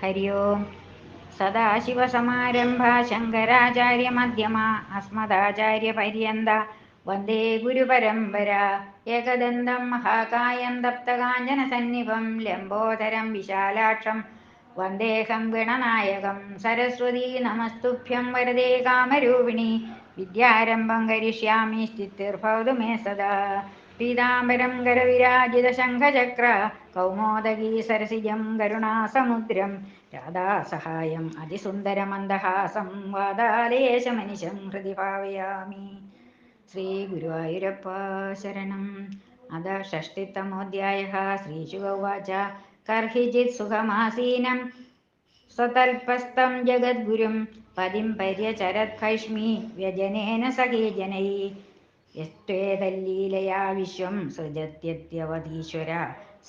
ഹരി ഓം. സദാശിവസമാരംഭാ ശങ്കരാചാര്യമധ്യമാ അസ്മദാചാര്യപര്യന്ത വന്ദേ ഗുരുപരമ്പരാ. ഏകദന്തം മഹാകായം തപ്തകാഞ്ചനസന്നിഭം ലംബോദരം വിശാലാക്ഷം വന്ദേഹം ഗണനായകം. സരസ്വതീ നമസ്തുഭ്യം വരദേ കാമരൂപിണി വിദ്യാരംഭം കരിഷ്യാമി സ്തുതിർഭവതു may സദാ. പീതാംബരം കരവിരാജിതശംഖചക്ര കൗമോദഗീ സരസിജം കരുണാസമുദ്രം രാധാസഹായം അതിസുന്ദരമന്ദഹാസം വാതാലയേശമനിശം ഹൃദി ഭാവയാമി. ശ്രീ ഗുരുവായൂരപ്പ ശരണം. അത ഷഷ്ടിത്തമോऽധ്യായഃ. ശ്രീശുക ഉവാച കർഹിചിത് സുഖമാസീനം സ്വതൽപസ്തം ജഗദ്ഗുരും പതിം പര്യചരത് ഭൈഷ്മീ വ്യജനേന സഖീ ജനൈ യസ്ത്വേതല്ലീലയാ വിശ്വം സൃജത്യത്യവതീശ്വര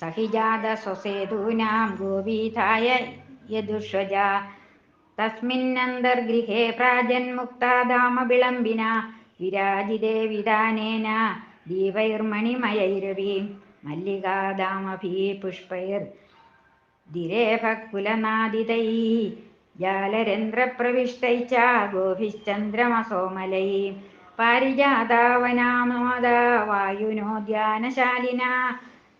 സഹി ജാത സ്വസേതൂനാം ഗോപീതായ യദുഷ്വജ തസ്മിന്നന്തർഗൃഹേ പ്രാജന്മുക്താധാമ വിളംബിന വിരാജിതേ വിതാനേന ദീപൈർമണിമയൈരവി മല്ലികാധാമഭീ പുഷ്പൈർദിരേഭകുലനാദിതൈ ജാലരന്ധ്രപ്രവിഷ്ടൈശ്ച ഗോഭിശ്ചന്ദ്രമസോമലൈ പാരിജാതാവനാമോദ വായുനോദ്യാനശാലിനാ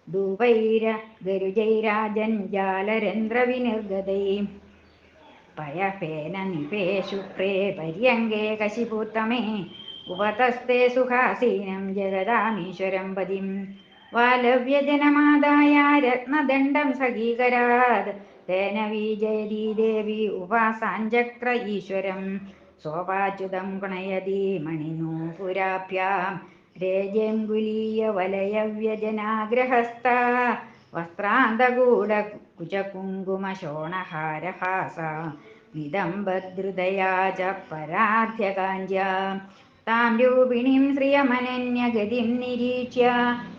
ധൂപൈരഗരുജൈരാജൻ ജാലരന്ധ്രവിനിർഗതൈ പയഫേന നിപേ ശുഭ്രേ പര്യങ്കേ കശിപൂത്തമേ ഉപതസ്തേ സുഖാസീനം ജഗദാമീശ്വരം പതിം വാലവ്യജനമാദായ രത്നദണ്ഡം സഖീകരാത് തേന വിജയതീ ദേവി ഉപാസാഞ്ചക്ര ഈശ്വരം സോപാച്യുതം ഗുണയതി മണിനൂപുരാഭ്യാം രേജംഗുലീയവലയവ്യജനാഗ്രഹസ്ഥ വസ്ത്രാന്തഗൂഢകുചകുങ്കുമശോണഹാരഹാസ നിദംബദ്രുതയാ ച പരാധ്യകാഞ്ച്യാ താം രൂപിണീം ശ്രിയമനന്യഗതിം നിരീക്ഷ്യ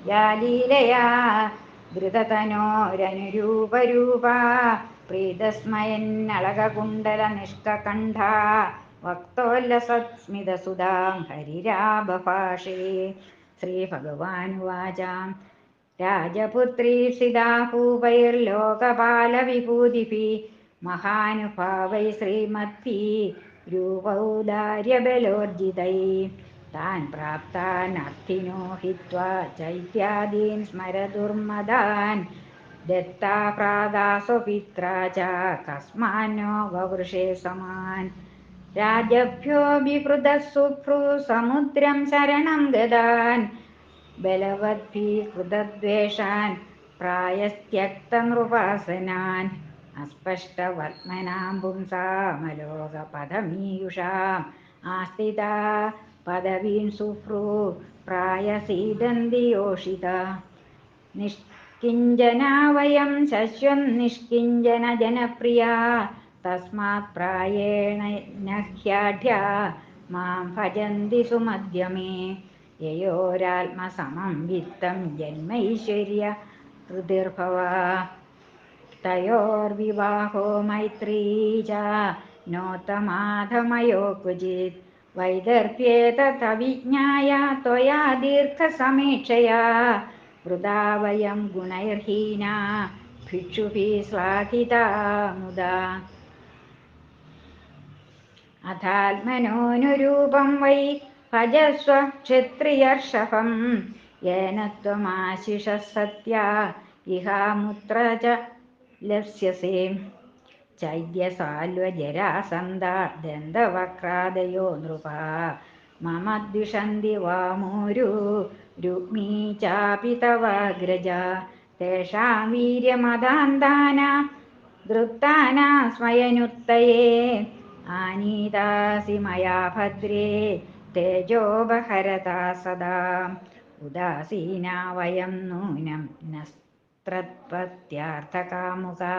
യാ ലീലയാ ധൃതതനോരനുരൂപരൂപാ പ്രീതസ്മയന്നളകകുണ്ടലനിഷ്കകണ്ഠാ വക്തോല്ലസത്സ്മിതസുധാം ഹരിരാഭഭാഷേ. ശ്രീഭഗവാനുവാച രാജപുത്രീഷിതാ ഭൂപൈർലോകപാലവിഭൂതിഭിः മഹാനുഭാവൈ ശ്രീമദ്ഭിः രൂപൗദാര്യബലോർജിതൈः താൻ പ്രാപ്താനർത്ഥിനോ ഹിത്വാ ചൈത്യാദീൻ സ്മരദുർമദാൻ ദത്താ ഭ്രാതാ സ്വപിത്രാ ച കസ്മാന്നോ വവൃഷേ സമാൻ രാജഭ്യോ ബിഹൃതഃ സുഭ്രു സമുദ്രം ശരണം ഗതാൻ ബലവദ്ഭിഹൃതദ്വേഷാൻ പ്രായസ്ത്യക്തനൃപാസനാൻ അസ്പഷ്ടവർത്മനാം പുംസാമലോകപഥമീയുഷാം ആസ്ഥിതാ പദവീം സുഭ്രു പ്രായസീദന്തി യോഷിത നിഷ്കിഞ്ചനാ വയം ശശ്വം നിഷ്കിഞ്ചന ജനപ്രിയാ തസ്മാത് പ്രായേണ നഹ്യാഢ്യാ മാം ഭജന്തി സുമധ്യമേ യയോരാത്മസമം വിത്തം ജന്മൈശ്വര്യ ഹൃദിർഭവാ തയോർവിവാഹോ മൈത്രീ ച നോത്തമാധമയോ ക്വചിത് വൈദർഭ്യേ തഥവിജ്ഞായ ത്വയാ ദീർഘസമീക്ഷയാ വൃഥാ വയം ഗുണൈർഹീനാ ഭിക്ഷുഭിः ശ്ലാഘിതാ മുദാ അഥാത്മനോനുരൂപം വൈ ഭജസ്വ ക്ഷത്രിയർഷഭം യേന ത്വമാശിഷഃ സത്യാ ഇഹാമുത്ര ച ലപ്സ്യസേ ചൈദ്യസാൽവജരാസന്ധാ ദന്തവക്രാദയോ നൃപാ മമ ദ്വിഷന്തി വാമോരു രുക്മീ ചാപി തവാഗ്രജാ തേഷാം വീര്യമദാന്താനാം ദൃപ്താനാ സ്മയനുത്തയേ ആനീതാസി മയാ ഭദ്രേ തേജോപഹരതാ സദാ ഉദാസീനാ വയം നൂനം നസ്ത്രത്പത്യാർത്ഥകാമുകാ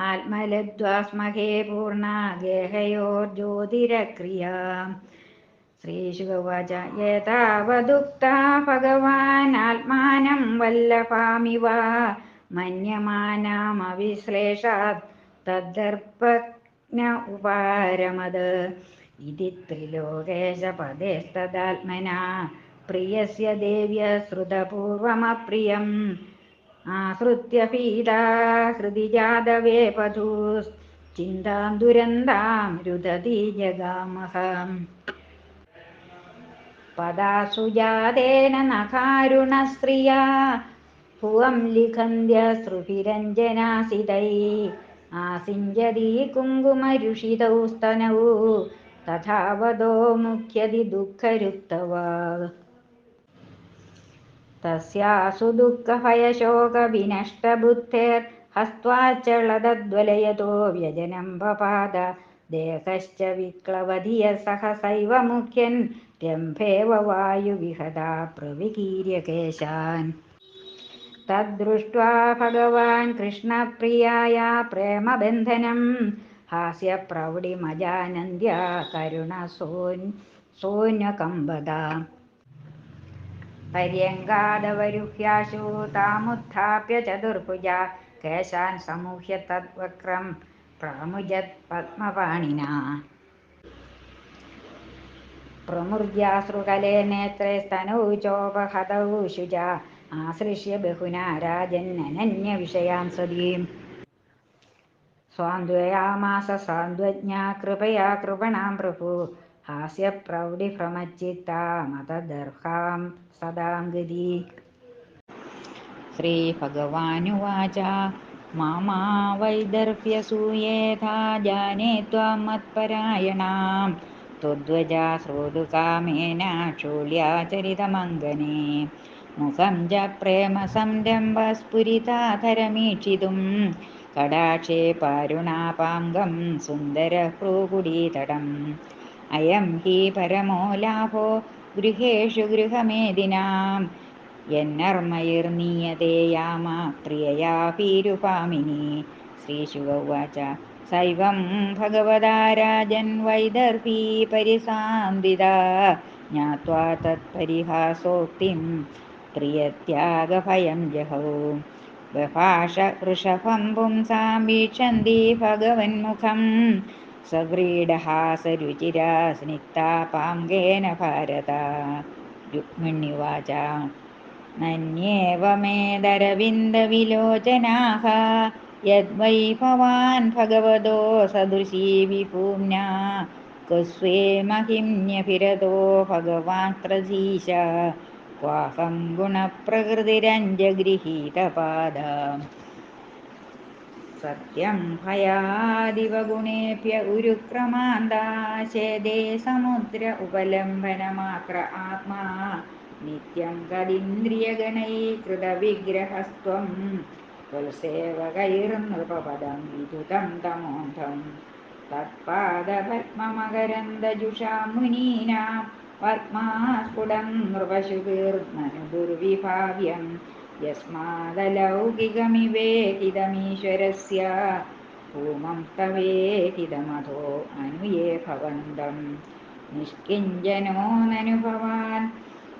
ആത്മലബ്ധ്വാസ്മഹേ പൂർണ്ണാ ഗേഹയോർജ്യോതിരക്രിയാ. ശ്രീശുക ഉവാച ഏതാവദുക്താ ഭഗവാൻ ആത്മാനം വല്ലഭാമിവ മന്യമാനാമവിശ്ലേഷാത് തദ്ദർഭജ്ഞ ഉപാരമത് ഇതി ത്രിലോകേശപദേസ്തദാത്മനാ പ്രിയസ്യ ദേവ്യ ശ്രുതപൂർവമപ്രിയം ആശ്രിത്യ പീഡാ ഹൃദി ജാതവേപധൂശ്ചിന്താം ദുരന്താം രുദതി ജഗാമഹം പദാസുജാതേന നഖാരുണസ്ത്രിയാ ഭുവം ലിഖന്ത്യശ്രുഭിരഞ്ജനാസിതൈ ആസിഞ്ചതി കുങ്കുമരുഷിതൗ സ്തനൗ തഥാവതോ മുഖ്യതി ദുഃഖരുക്തവാ തസ്യാസു ദുഃഖഭയശോകവിനഷ്ടബുദ്ധേർഹസ്ത്വാച്ചളദ്വലയതോ വ്യജനം പപാത ദേഹശ്ച വിക്ലവധിയ സഹസൈവ മുഖ്യൻ രംഭേവ വായുവിഹതാ പ്രവികീര്യ കേശാൻ തദ്ദൃഷ്ട്വാ ഭഗവാൻ കൃഷ്ണപ്രിയായാ പ്രേമബന്ധനം ഹാസ്യപ്രൗഢിമജാനന്ദ്യ കരുണസോന്വകമ്പദാ പര്യങ്കാദവരുഹ്യാശു താമുത്ഥാപ്യ ചതുർഭുജ കേശാൻ സമൂഹ്യ തദ്വക്രം പ്രാമുജത് പദ്മപാണിനാ പ്രമുര്ജാശ്രുകലേ നേത്രേ സ്തനൗ ചോപഹതൗ ശുചാ ആശ്ലിഷ്യ ബഹുനാ രാജന്നനന്യവിഷയാൻ സതീം സ്വാന്ത്വയാമാസ സാന്ത്വജ്ഞാ കൃപയാ കൃപണാം പ്രഭു ഹാസ്യപ്രൗഢിഭ്രമച്ചിത്താ മതദർഹാം സദാം ഗതി ശ്രീഭഗവാനുവാച മാമാ വൈദർഭ്യസൂയേഥാ ജാനേ ത്വാം മത്പരായണാം ത്വദ്വചാ ശ്രോതുകാമേന ക്ഷോള്യാചരിതമംഗനേ മുഖം ച പ്രേമസംരംഭസ്ഫുരിതാധരമീക്ഷിതും കടാക്ഷേ പാരുണാപാംഗം സുന്ദരഭ്രൂകുടീതടം അയം ഹി പരമോ ലാഭോ ഗൃഹേഷു ഗൃഹമേദിനാം യന്നർമ്മൈർനീയതേ യാമ പ്രിയയാ ഭീരുഭാമിനി ശ്രീശുക ഉവാച സൈവം ഭഗവതാ രാജൻ വൈദർഭീ പരിസാന്വിതാ ജ്ഞാത്വാ തത്പരിഹാസോക്തിം പ്രിയത്യാഗഭയം ജഹൗ ബഭാഷ വൃഷഭം പുംസാം വീക്ഷന്തി ഭഗവന്മുഖം സവ്രീഡഹാസരുചിരാ സ്നിഗ്ധാപാംഗേന ഭാരത രുക്മിണ്യുവാച നന്യേവമേദരവിന്ദവിലോചനാഃ യദ്വൈ ഭവാൻ ഭഗവതോ സദൃശീ വിഭൂമ്നാ ക്വസ്വേ മഹിമ്യഭിരതോ ഭഗവാത്രധീശ ക്വാഹം ഗുണപ്രകൃതിരഞ്ജഗൃഹീതപാദാ സത്യം ഭയാദിവ ഗുണേഭ്യ ഉരുക്രമാന്താ ചേദേ സമുദ്ര ഉപലംബനമാത്ര ആത്മാ നിത്യം തദിന്ദ്രിയഗണൈകൃതവിഗ്രഹസ്ത്വം ത്വൽസേവകൈർനൃപപദം വിദുതം തമോന്ധം തത്പാദപദ്മമകരന്ദജുഷാ മുനീനാം പദ്മാസ്ഫുടം നൃപശുഭിർനനു ദുർവിഭാവ്യം യസ്മാദലൗകികമിവേഹിതമീശ്വരസ്യ ഭൂമം തവേഹിതമധോ അനുയേ ഭവന്തം നിഷ്കിഞ്ചനോ നനു ഭവാൻ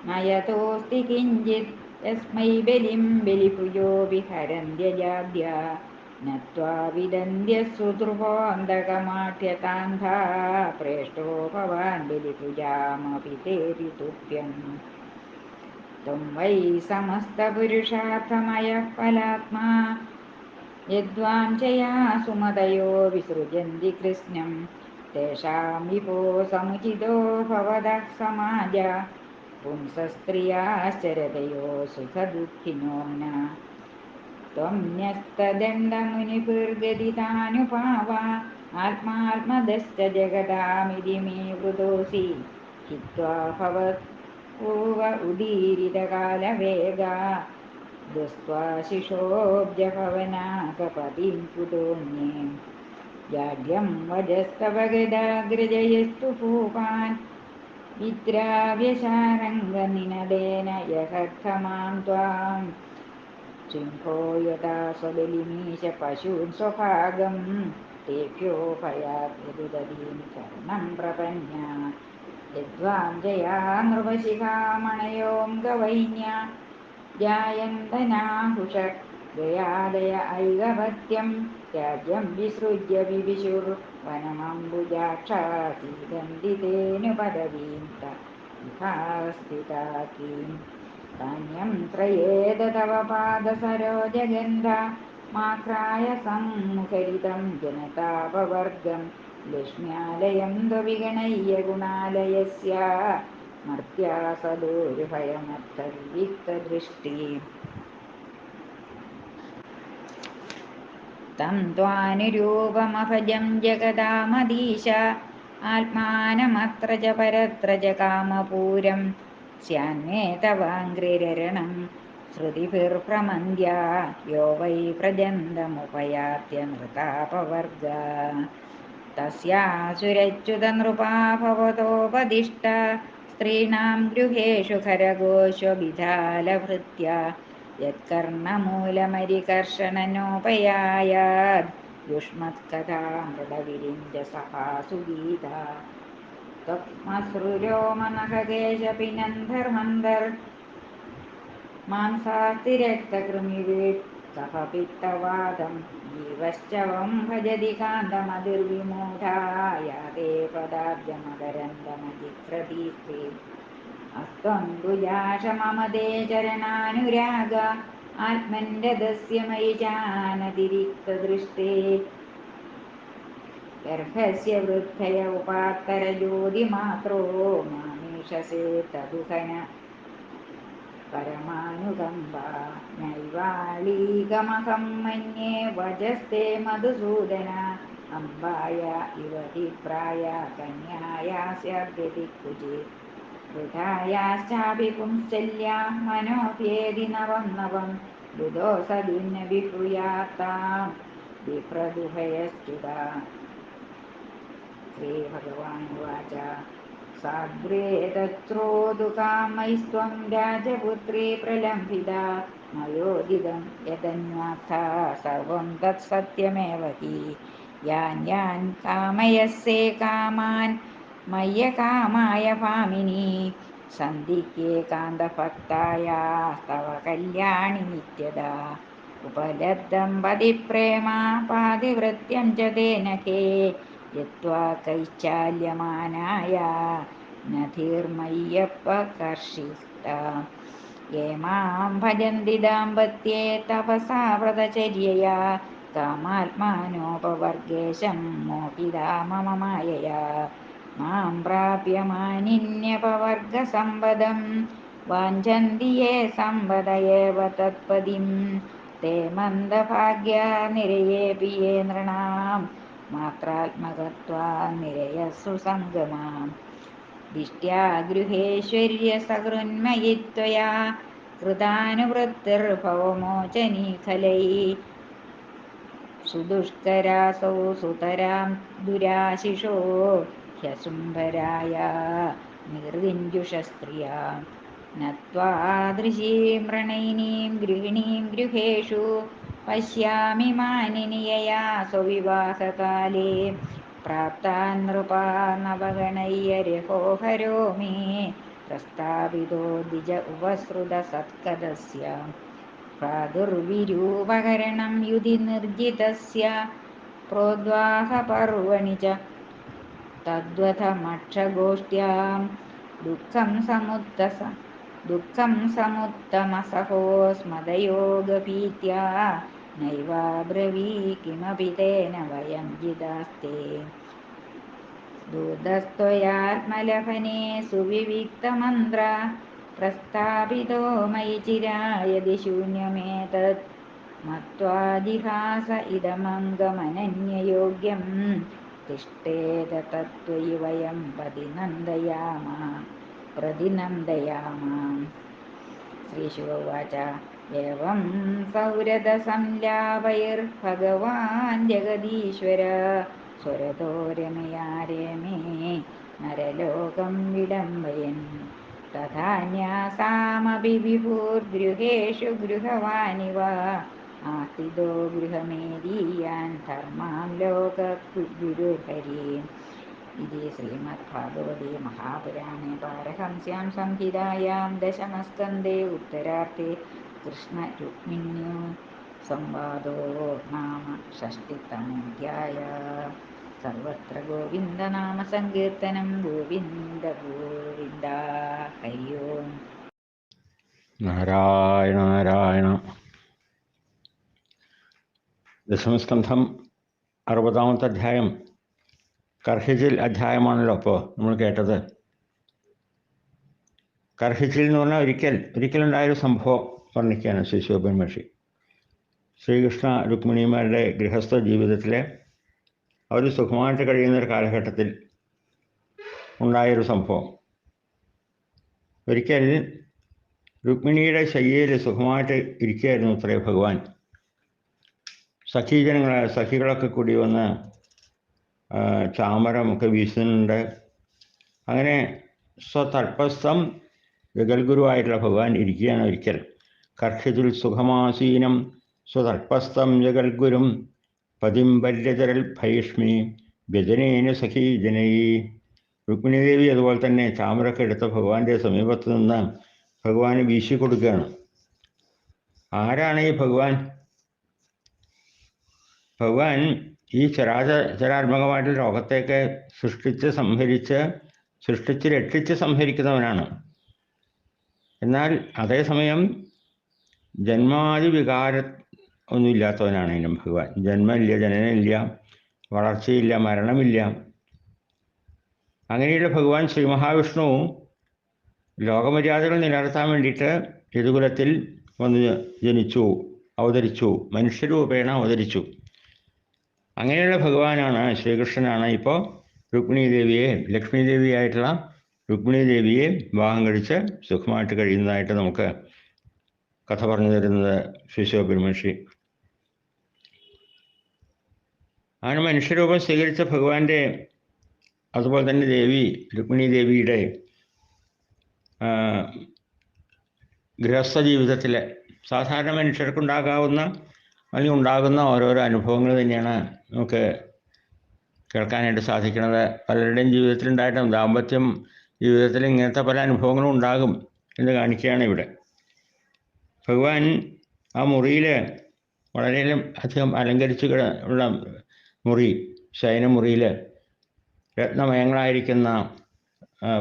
നയതോസ്തി കിഞ്ചിത് യസ്മൈ ബലിം ബലിഭുജോ വിഹരന്ത്യജാദ്യ നത്വാ വിദന്ത്യസുദൃഹോऽന്തകമാഠ്യതാന്ധാ പ്രേഷ്ടോ ഭവാൻ ബലിഭുജാമഭിതേതി തുഭ്യം ത്വം വൈ സമസ്തപുരുഷാർത്ഥമയഃ ഫലാത്മാ യദ്വാം ചയാ സുമതയോ വിസൃജന്തി കൃഷ്ണം തേഷാം വിഭോ സമുചിതോ ഭവതഃ സമാജ പുംസസ്ത്രിയാശ്ചരതയോ സുഖദുഃഖിനോർന ത്വം ന്യസ്തദണ്ഡമുനിഭിർഗതിതാനുഭാവാ ആത്മാത്മദശ്ച ജഗതാമിതി മേ വൃതോസി ഹിത്വാ ഭവത്പൂർവ ഉദീരിതകാലവേഗാ ദുസ്ത്വാ ശിശോബ്ജഭവനാകപതിം കുതോന്യേ ജാഡ്യം വജസ്തവ ഗദാഗ്രജയസ്തു ഭൂപാൻ വിദ്രാവ്യശാരംഗനിനദേന യഹർത്ഥമാം ത്വാം സിംഹോ യഥാ സ്വബലിമീശ പശൂൻ സ്വഭാഗം തേഭ്യോ ഭയാത് യദുദതീം ശരണം പ്രപന്യ യദ്വാം ജയാ നൃപശിഖാമണയോം ഗവൈന്യ ജായന്തനാഹുഷ ഗയാദയ ഐകപത്യം രാജ്യം വിസൃജ്യ വിവിശുർ വനമംബുജാക്ഷാസീദന്തി തേനു പദവീം തഥാസ്ഥിതാകീം धान्यं त्रयेद तव पादसरोजगन्धा माक्राय सम्मुखरितं जनतापवर्गं लक्ष्म्यालयं द्वविगणय्य गुणालयस्य मर्त्या सदोर्भयमर्थविविक्तदृष्टि तं त्वानुरूपमभजं जगदामधीश आत्मानमत्र च परत्र च कामपूरं स्यान्मे तवाङ्घ्रिरणं श्रुतिभिर्प्रमन्द्या यो वै व्रजन्तमुपयात्यनृतापवर्गा तस्यासुरच्युतनृपा भवतोपदिष्ट स्त्रीणां गृहेषु खरघोषविधालभृत्या यत्कर्णमूलमरिकर्षणनोपयायाद् युष्मत्कथा मृडविरिञ्जसहासु गीता त्वक्मसृरोमनखकेशपिनन्धर्मन्धर् मांसास्तिरक्तकृमिवेट् कफपित्तवादं जीवश्चवं भजति कान्तमधिर्विमूढा या ते पदाब्जमकरन्दमजिघ्रतीस्ते अस्त्वम्बुजाक्ष मम ते चरणानुराग आत्मन्यदस्य मयि चानतिरिक्तदृष्टे गर्भस्य वृद्धय उपात्तरज्योतिमात्रो मामीशसे तदुहन परमानुकम्पा नैवाळीकमहं मन्ये वजस्ते मधुसूदन अम्बाय इव हि प्राया कन्यायास्यद्यतिकुचित् वृथायाश्चापि पुंश्चल्या मनोऽप्येति नवं नवं बुधोऽसदिन्न विहृयात्तां विप्रदुभयश्च्युता श्रीभगवानुवाच साग्रे तत्रोदुकामैस्त्वं राजपुत्री प्रलम्बिता मयोदिदं यदन्वाथा सर्वं तत्सत्यमेव हि यान् यान् कामयसे कामान् मय्यकामाय भामिनी सन्धिह्येकान्तभक्तायास्तव कल्याणि नित्यदा उपलब्धं पतिप्रेमा पातिवृत्यं च तेन के यत्त्वा कैश्चाल्यमानाय न धीर्मय्यपकर्षिता ये मां भजन्ति दाम्पत्ये तपसा व्रतचर्यया कामात्मानोपवर्गेशं मोहिता मम मायया मां प्राप्य मानिन्यपवर्गसम्पदं वाञ्छन्ति ये सम्पद एव तत्पदिं ते मन्दभाग्या निरयेऽपि ये नृणां मात्रात्मकत्वान्निरयसु सङ्गमाम् दिष्ट्या गृहेश्वर्यसकृन्मयि त्वया कृतानुवृत्तिर्भवमोचनी खलैः सुदुष्करासौ सुतरां दुराशिषो ह्यशुम्भराय निर्दिञ्जुषस्त्रिया न त्वादृशीं प्रणयिनीं गृहिणीं गृहेषु पश्यामि मानिनि यया स्वविवाहकाले प्राप्ता नृपा नवगणैर्यहोहरो मे प्रस्तावितो द्विज उपसृतसत्कदस्य प्रादुर्विरूपकरणं युधि निर्जितस्य प्रोद्वाहपर्वणि च तद्वथमक्षगोष्ठ्यां दुःखं समुत्तमसहो स्मदयोगभीत्या नैवाब्रवी किमपि तेन वयं जिदास्ते दूतस्त्वयात्मलभने सुविविक्तमन्त्र प्रस्तापितो मयि चिरायदि शून्यमेतत् मत्वा जिहास इदमङ्गमनन्ययोग्यं तिष्ठेत तत्त्वयि वयं प्रतिनन्दयाम श्रीशिवोवाच एवं सौरदसंलापैर्भगवान् जगदीश्वर स्वरतो रमया रेमे नरलोकं विडम्बयन् तथा न्यासामपि विभुर्गृहेषु गृहवानिव आस्थितो गृहमेदीयान् धर्मान् लोकगुरुहरीन् इति श्रीमद्भागवते महापुराणे पारमहंस्यां संहितायां दशमस्कन्धे उत्तरार्धे कृष्णरुक्मिण्यसंवादो नाम षष्टितमोऽध्यायः। सर्वत्र गोविन्दनामसङ्कीर्तनं गोविन्द गोविन्द हरि ओम्। നാരായണ നാരായണ. ദശമസ്കന്ധം 60-ാമത്തെ അധ്യായം കർഹിച്ചിൽ അധ്യായമാണല്ലോ ഇപ്പോൾ നമ്മൾ കേട്ടത്. കർഹിച്ചിൽ എന്ന് പറഞ്ഞാൽ ഒരിക്കലുണ്ടായൊരു സംഭവം വർണ്ണിക്കുകയാണ് ശിശുപാൽ മഹർഷി. ശ്രീകൃഷ്ണ രുക്മിണിമാരുടെ ഗൃഹസ്ഥ ജീവിതത്തിലെ അവർ സുഖമായിട്ട് കഴിയുന്നൊരു കാലഘട്ടത്തിൽ ഉണ്ടായൊരു സംഭവം. ഒരിക്കൽ രുക്മിണിയുടെ ശയ്യയിൽ സുഖമായിട്ട് ഇരിക്കുകയായിരുന്നു അത്രേ ഭഗവാൻ. സഖികളൊക്കെ കൂടി വന്ന് ചാമരമൊക്കെ വീശുന്നുണ്ട്. അങ്ങനെ സ്വതൽപസ്ഥം ജഗൽഗുരുവായിട്ടുള്ള ഭഗവാൻ ഇരിക്കുകയാണ്. ഒരിക്കൽ കർഹിതുൽ സുഖമാസീനം സ്വതൽപസ്ഥം ജഗൽഗുരും പതിം വല്യചരൽ ഭൈഷ്മി വ്യജനേന സഖീജനൈ. രുക്മിണിദേവി അതുപോലെ തന്നെ ചാമരൊക്കെ എടുത്ത ഭഗവാന്റെ സമീപത്ത് നിന്ന് ഭഗവാന് വീശി കൊടുക്കുകയാണ്. ആരാണ് ഈ ഭഗവാൻ? ഭഗവാൻ ഈ ചരാത്മകമായിട്ടുള്ള ലോകത്തേക്ക് സൃഷ്ടിച്ച് രക്ഷിച്ച് സംഹരിക്കുന്നവനാണ്. എന്നാൽ അതേസമയം ജന്മാദി വികാരം ഒന്നുമില്ലാത്തവനാണ് ഇനം ഭഗവാൻ. ജന്മമില്ല, ജനനമില്ല, വളർച്ചയില്ല, മരണമില്ല. അങ്ങനെയുള്ള ഭഗവാൻ ശ്രീ മഹാവിഷ്ണു ലോകമര്യാദകൾ നിലനിർത്താൻ വേണ്ടിയിട്ട് യദുകുലത്തിൽ വന്ന് അവതരിച്ചു, മനുഷ്യരൂപേണ അവതരിച്ചു. അങ്ങനെയുള്ള ഭഗവാനാണ്, ശ്രീകൃഷ്ണനാണ് ഇപ്പോൾ രുക്മിണീദേവിയെ, ലക്ഷ്മീദേവിയായിട്ടുള്ള രുക്മിണീദേവിയെ വിവാഹം കഴിച്ച് സുഖമായിട്ട് കഴിയുന്നതായിട്ട് നമുക്ക് കഥ പറഞ്ഞു തരുന്നത് ശിശുപാൽ മഹർഷി. അങ്ങനെ മനുഷ്യരൂപം സ്വീകരിച്ച ഭഗവാന്റെ അതുപോലെ തന്നെ രുക്മിണീദേവിയുടെ ഗൃഹസ്ഥ ജീവിതത്തിൽ സാധാരണ മനുഷ്യർക്കുണ്ടാകാവുന്ന അല്ലെങ്കിൽ ഉണ്ടാകുന്ന ഓരോരോ അനുഭവങ്ങൾ തന്നെയാണ് നമുക്ക് കേൾക്കാനായിട്ട് സാധിക്കുന്നത്. പലരുടെയും ജീവിതത്തിലുണ്ടായിട്ടും ദാമ്പത്യം ജീവിതത്തിൽ ഇങ്ങനത്തെ പല അനുഭവങ്ങളും ഉണ്ടാകും എന്ന് കാണിക്കുകയാണ് ഇവിടെ. ഭഗവാൻ ആ മുറിയിൽ വളരെയധികം അലങ്കരിച്ച് ഉള്ള മുറി, ശയനമുറിയിൽ രത്നമയങ്ങളായിരിക്കുന്ന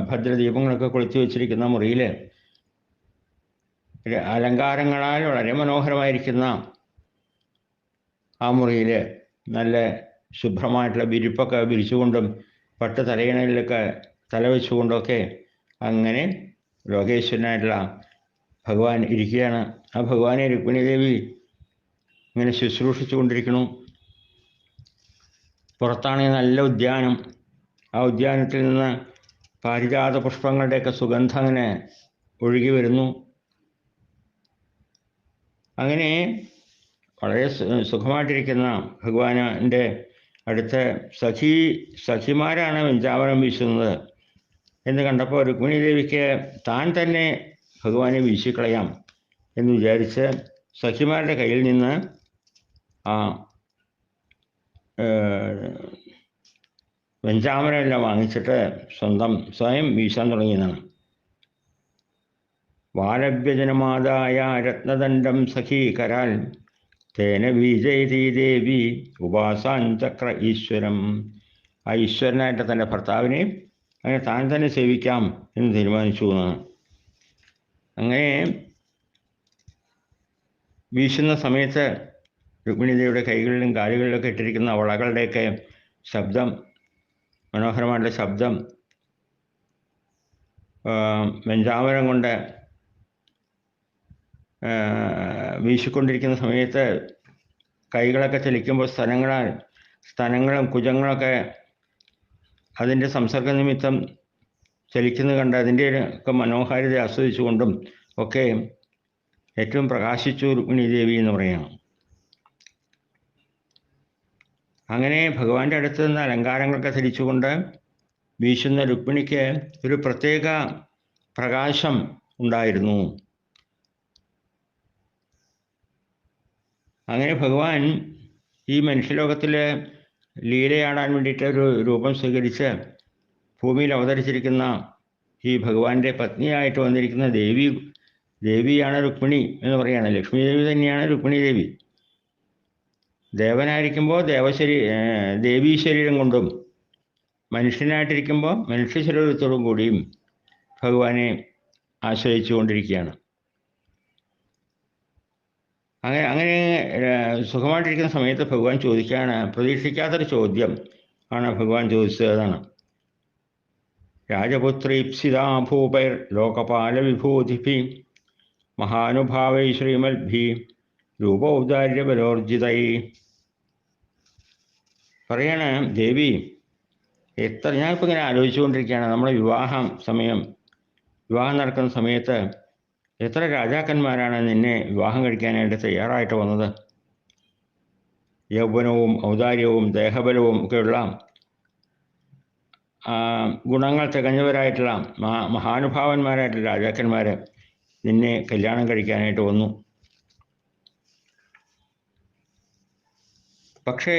ഭദ്രദീപങ്ങളൊക്കെ കൊളുത്തി വച്ചിരിക്കുന്ന മുറിയിൽ അലങ്കാരങ്ങളാൽ വളരെ മനോഹരമായിരിക്കുന്ന ആ മുറിയിൽ നല്ല ശുഭ്രമായിട്ടുള്ള വിരിപ്പൊക്കെ വിരിച്ചുകൊണ്ടും പട്ട് തലയിണയിലൊക്കെ തലവെച്ചുകൊണ്ടൊക്കെ അങ്ങനെ ലോകേശ്വരനായിട്ടുള്ള ഭഗവാൻ ഇരിക്കുകയാണ്. ആ ഭഗവാനെ രുക്മിണീദേവി ഇങ്ങനെ ശുശ്രൂഷിച്ചു കൊണ്ടിരിക്കുന്നു. പുറത്താണെങ്കിൽ നല്ല ഉദ്യാനം. ആ ഉദ്യാനത്തിൽ നിന്ന് പാരിജാത പുഷ്പങ്ങളുടെയൊക്കെ സുഗന്ധം അങ്ങനെ ഒഴുകി വരുന്നു. അങ്ങനെ വളരെ സുഖമായിട്ടിരിക്കുന്ന ഭഗവാന്റെ അടുത്ത് സഖിമാരാണ് വെഞ്ചാമരം വീശുന്നത് എന്ന് കണ്ടപ്പോൾ രുക്മിണീദേവിക്ക് താൻ തന്നെ ഭഗവാനെ വീശിക്കളയാം എന്ന് വിചാരിച്ച് സഖിമാരുടെ കയ്യിൽ നിന്ന് ആ വെഞ്ചാമരമെല്ലാം വാങ്ങിച്ചിട്ട് സ്വയം വീശാൻ തുടങ്ങിയതാണ്. വാലവ്യജനമാതായ രത്നദണ്ഡം സഖീകരാൽ തേന വിജയതീ ദേവി ഉപാസാൻ ചക്ര ഈശ്വരം. ആ ഈശ്വരനായിട്ട് തൻ്റെ ഭർത്താവിനെ അങ്ങനെ താൻ തന്നെ സേവിക്കാം എന്ന് തീരുമാനിച്ചു എന്നാണ്. അങ്ങനെ വീശുന്ന സമയത്ത് രുക്മിണീദേവിയുടെ കൈകളിലും കാലുകളിലൊക്കെ ഇട്ടിരിക്കുന്ന വളകളുടെയൊക്കെ ശബ്ദം, മനോഹരമായിട്ടുള്ള ശബ്ദം, വെഞ്ചാമരം കൊണ്ട് വീശിക്കൊണ്ടിരിക്കുന്ന സമയത്ത് കൈകളൊക്കെ ചലിക്കുമ്പോൾ സ്തനങ്ങളും കുജങ്ങളൊക്കെ അതിൻ്റെ സംസർഗ നിമിത്തം ചലിക്കുന്നത് കണ്ട് അതിൻ്റെ ഒക്കെ മനോഹാരിത ആസ്വദിച്ചുകൊണ്ടും ഒക്കെ ഏറ്റവും പ്രകാശിച്ചു രുക്മിണീദേവി എന്ന് പറയുന്നു. അങ്ങനെ ഭഗവാന്റെ അടുത്ത് നിന്ന് അലങ്കാരങ്ങളൊക്കെ ധരിച്ചുകൊണ്ട് വീശുന്ന രുക്മിണിക്ക് ഒരു പ്രത്യേക പ്രകാശം ഉണ്ടായിരുന്നു. അങ്ങനെ ഭഗവാൻ ഈ മനുഷ്യലോകത്തിൽ ലീലയാടാൻ വേണ്ടിയിട്ട് ഒരു രൂപം സ്വീകരിച്ച് ഭൂമിയിൽ അവതരിച്ചിരിക്കുന്ന ഈ ഭഗവാന്റെ പത്നിയായിട്ട് വന്നിരിക്കുന്ന ദേവിയാണ് രുക്മിണി എന്ന് പറയുകയാണ്. ലക്ഷ്മി ദേവി തന്നെയാണ് രുക്മിണി ദേവി. ദേവനായിരിക്കുമ്പോൾ ദേവീ ശരീരം കൊണ്ടും മനുഷ്യനായിട്ടിരിക്കുമ്പോൾ മനുഷ്യ ശരീരത്തോടും കൂടിയും ഭഗവാനെ ആശ്രയിച്ചു കൊണ്ടിരിക്കുകയാണ്. അങ്ങനെ സുഖമായിട്ടിരിക്കുന്ന സമയത്ത് ഭഗവാൻ ചോദിക്കുകയാണ്, പ്രതീക്ഷിക്കാത്തൊരു ചോദ്യം ആണ് ഭഗവാൻ ചോദിച്ചതാണ്. രാജപുത്രീപ്സിതാ ഭൂപൈർ ലോകപാല വിഭൂതിഭി മഹാനുഭാവൈ ശ്രീമദ്ഭി രൂപൗദാര്യ ബലോർജിതൈ. പറയാണ് ദേവി, ഞാനിപ്പോൾ ഇങ്ങനെ ആലോചിച്ചുകൊണ്ടിരിക്കുകയാണ്, നമ്മുടെ വിവാഹം നടക്കുന്ന സമയത്ത് എത്ര രാജാക്കന്മാരാണ് നിന്നെ വിവാഹം കഴിക്കാനായിട്ട് തയ്യാറായിട്ട് വന്നത്. യൗവനവും ഔദാര്യവും ദേഹബലവും ഒക്കെയുള്ള ഗുണങ്ങൾ തികഞ്ഞവരായിട്ടുള്ള മഹാനുഭാവന്മാരായിട്ടുള്ള രാജാക്കന്മാർ നിന്നെ കല്യാണം കഴിക്കാനായിട്ട് വന്നു. പക്ഷേ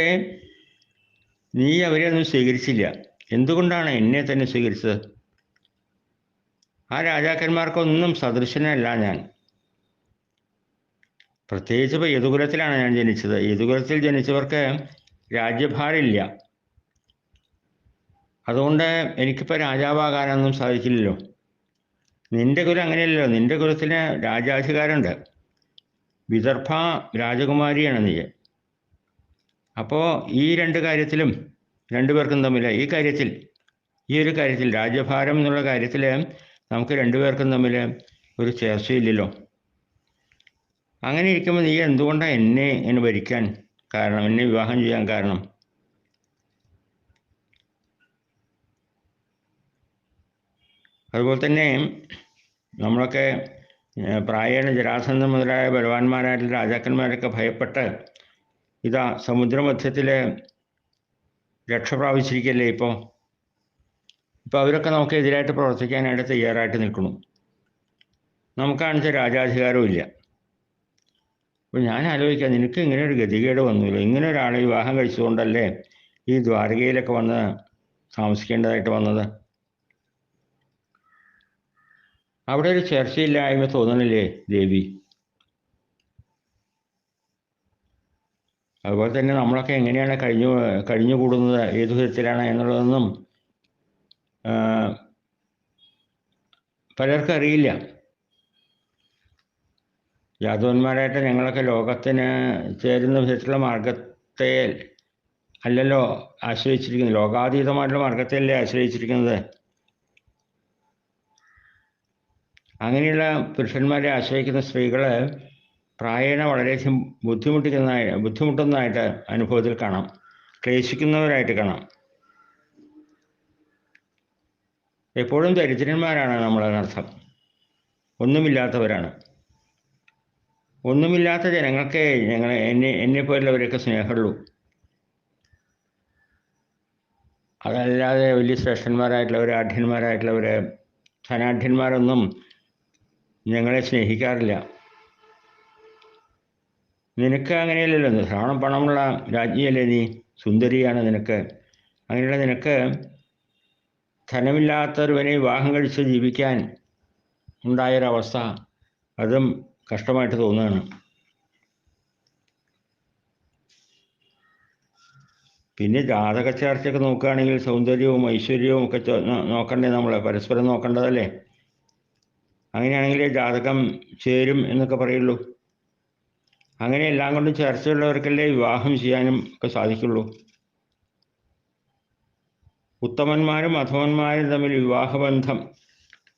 നീ അവരെ ഒന്നും സ്വീകരിച്ചില്ല. എന്തുകൊണ്ടാണ് എന്നെ തന്നെ സ്വീകരിച്ചത്? ആ രാജാക്കന്മാർക്കൊന്നും സദൃശനല്ല ഞാൻ. പ്രത്യേകിച്ച് ഇപ്പോൾ യദുകുലത്തിലാണ് ഞാൻ ജനിച്ചത്. യദുകുലത്തിൽ ജനിച്ചവർക്ക് രാജ്യഭാരമില്ല. അതുകൊണ്ട് എനിക്കിപ്പോൾ രാജാവാകാനൊന്നും സാധിക്കില്ലല്ലോ. നിന്റെ കുലം അങ്ങനെയല്ലല്ലോ. നിന്റെ കുലത്തിന് രാജാധികാരമുണ്ട്. വിദർഭ രാജകുമാരിയാണ് നീ. അപ്പോൾ ഈ രണ്ടുപേർക്കും തമ്മിൽ ഈ ഒരു കാര്യത്തിൽ രാജ്യഭാരം എന്നുള്ള കാര്യത്തിൽ നമുക്ക് രണ്ടുപേർക്കും തമ്മിൽ ഒരു ചേർച്ചയില്ലല്ലോ. അങ്ങനെ ഇരിക്കുമ്പോൾ നീ എന്തുകൊണ്ടാണ് എന്നെ ഭരിക്കാൻ കാരണം, എന്നെ വിവാഹം ചെയ്യാൻ കാരണം? അതുപോലെ തന്നെ നമ്മളൊക്കെ പ്രായേണ ജരാസന്ധൻ മുതലായ ബലവാന്മാരായിട്ടുള്ള രാജാക്കന്മാരൊക്കെ ഭയപ്പെട്ട് ഇതാ സമുദ്രമധ്യത്തിൽ രക്ഷ പ്രാപിച്ചിരിക്കല്ലേ ഇപ്പോൾ അവരൊക്കെ നമുക്ക് എതിരായിട്ട് പ്രവർത്തിക്കാനായിട്ട് തയ്യാറായിട്ട് നിൽക്കുന്നു. നമുക്കാണെന്ന് രാജാധികാരവും ഇല്ല. അപ്പോൾ ഞാൻ ആലോചിക്കാം, നിനക്ക് ഇങ്ങനെ ഒരു ഗതികേട് വന്നില്ല. ഇങ്ങനെ ഒരാളെ വിവാഹം കഴിച്ചുകൊണ്ടല്ലേ ഈ ദ്വാരകയിലൊക്കെ വന്ന് താമസിക്കേണ്ടതായിട്ട് വന്നത്. അവിടെ ഒരു ചർച്ചയില്ലായ്മ തോന്നണില്ലേ ദേവി? അതുപോലെ തന്നെ നമ്മളൊക്കെ എങ്ങനെയാണ് കഴിഞ്ഞുകൂടുന്നത്, ഏതു വിധത്തിലാണ് എന്നുള്ളതൊന്നും പലർക്കും അറിയില്ല. യാദവന്മാരായിട്ട് ഞങ്ങളൊക്കെ ലോകത്തിന് ചേരുന്ന വിധത്തിലുള്ള മാർഗത്തെ അല്ലല്ലോ ആശ്രയിച്ചിരിക്കുന്നത്, ലോകാതീതമായിട്ടുള്ള മാർഗത്തെയല്ലേ ആശ്രയിച്ചിരിക്കുന്നത്. അങ്ങനെയുള്ള പുരുഷന്മാരെ ആശ്രയിക്കുന്ന സ്ത്രീകൾ പ്രായേണ വളരെയധികം ബുദ്ധിമുട്ടുന്നതായിട്ട് അനുഭവത്തിൽ കാണാം, ക്ലേശിക്കുന്നവരായിട്ട് കാണാം. എപ്പോഴും ദരിദ്രന്മാരാണ് നമ്മളതിനർത്ഥം. ഒന്നുമില്ലാത്തവരാണ്. ഒന്നുമില്ലാത്ത ജനങ്ങൾക്ക് എന്നെപ്പോലുള്ളവരൊക്കെ സ്നേഹമുള്ളൂ. അതല്ലാതെ വലിയ ശ്രേഷ്ഠന്മാരായിട്ടുള്ളവർ, ആഢ്യന്മാരായിട്ടുള്ളവർ, ധനാഢ്യന്മാരൊന്നും ഞങ്ങളെ സ്നേഹിക്കാറില്ല. നിനക്ക് അങ്ങനെയല്ലല്ലോ. ധാരാളം പണമുള്ള രാജ്ഞിയല്ലേ നീ, സുന്ദരിയാണ് നിനക്ക്. അങ്ങനെയുള്ള നിനക്ക് ധനമില്ലാത്തവനെ വിവാഹം കഴിച്ച് ജീവിക്കാൻ ഉണ്ടായൊരവസ്ഥ അതും കഷ്ടമായിട്ട് തോന്നുകയാണ്. പിന്നെ ജാതക ചേർച്ചയൊക്കെ നോക്കുകയാണെങ്കിൽ സൗന്ദര്യവും ഐശ്വര്യവും ഒക്കെ നോക്കണ്ടേ, നമ്മൾ പരസ്പരം നോക്കേണ്ടതല്ലേ. അങ്ങനെയാണെങ്കിൽ ജാതകം ചേരും എന്നൊക്കെ പറയുള്ളൂ. അങ്ങനെ എല്ലാം കൊണ്ടും ചേർച്ചയുള്ളവർക്കല്ലേ വിവാഹം ചെയ്യാനും ഒക്കെ സാധിക്കുള്ളൂ. ഉത്തമന്മാരും അധമന്മാരും തമ്മിൽ വിവാഹബന്ധം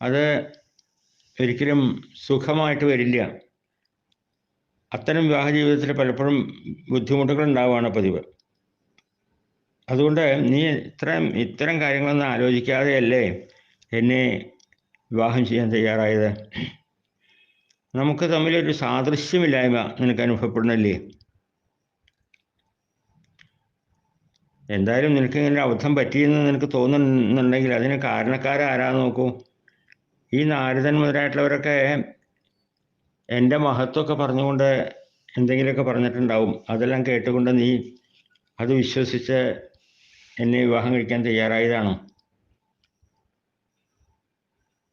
അത് ഒരിക്കലും സുഖമായിട്ട് വരില്ല. അത്തരം വിവാഹ ജീവിതത്തിൽ പലപ്പോഴും ബുദ്ധിമുട്ടുകൾ ഉണ്ടാവുകയാണ് പതിവ്. അതുകൊണ്ട് നീ ഇത്തരം കാര്യങ്ങളൊന്നും ആലോചിക്കാതെയല്ലേ എന്നെ വിവാഹം ചെയ്യാൻ തയ്യാറായത്. നമുക്ക് തമ്മിലൊരു സാദൃശ്യമില്ലായ്മ നിനക്ക് അനുഭവപ്പെടുന്നില്ലേ? എന്തായാലും നിനക്ക് ഇങ്ങനെ അബദ്ധം പറ്റിയെന്ന് നിനക്ക് തോന്നുന്നുണ്ടെങ്കിൽ അതിന് കാരണക്കാരാരാന്ന് നോക്കൂ. ഈ നാരദൻ മുതലായിട്ടുള്ളവരൊക്കെ എൻ്റെ മഹത്വമൊക്കെ പറഞ്ഞുകൊണ്ട് എന്തെങ്കിലുമൊക്കെ പറഞ്ഞിട്ടുണ്ടാവും. അതെല്ലാം കേട്ടുകൊണ്ട് നീ അത് വിശ്വസിച്ച് എന്നെ വിവാഹം കഴിക്കാൻ തയ്യാറായതാണോ?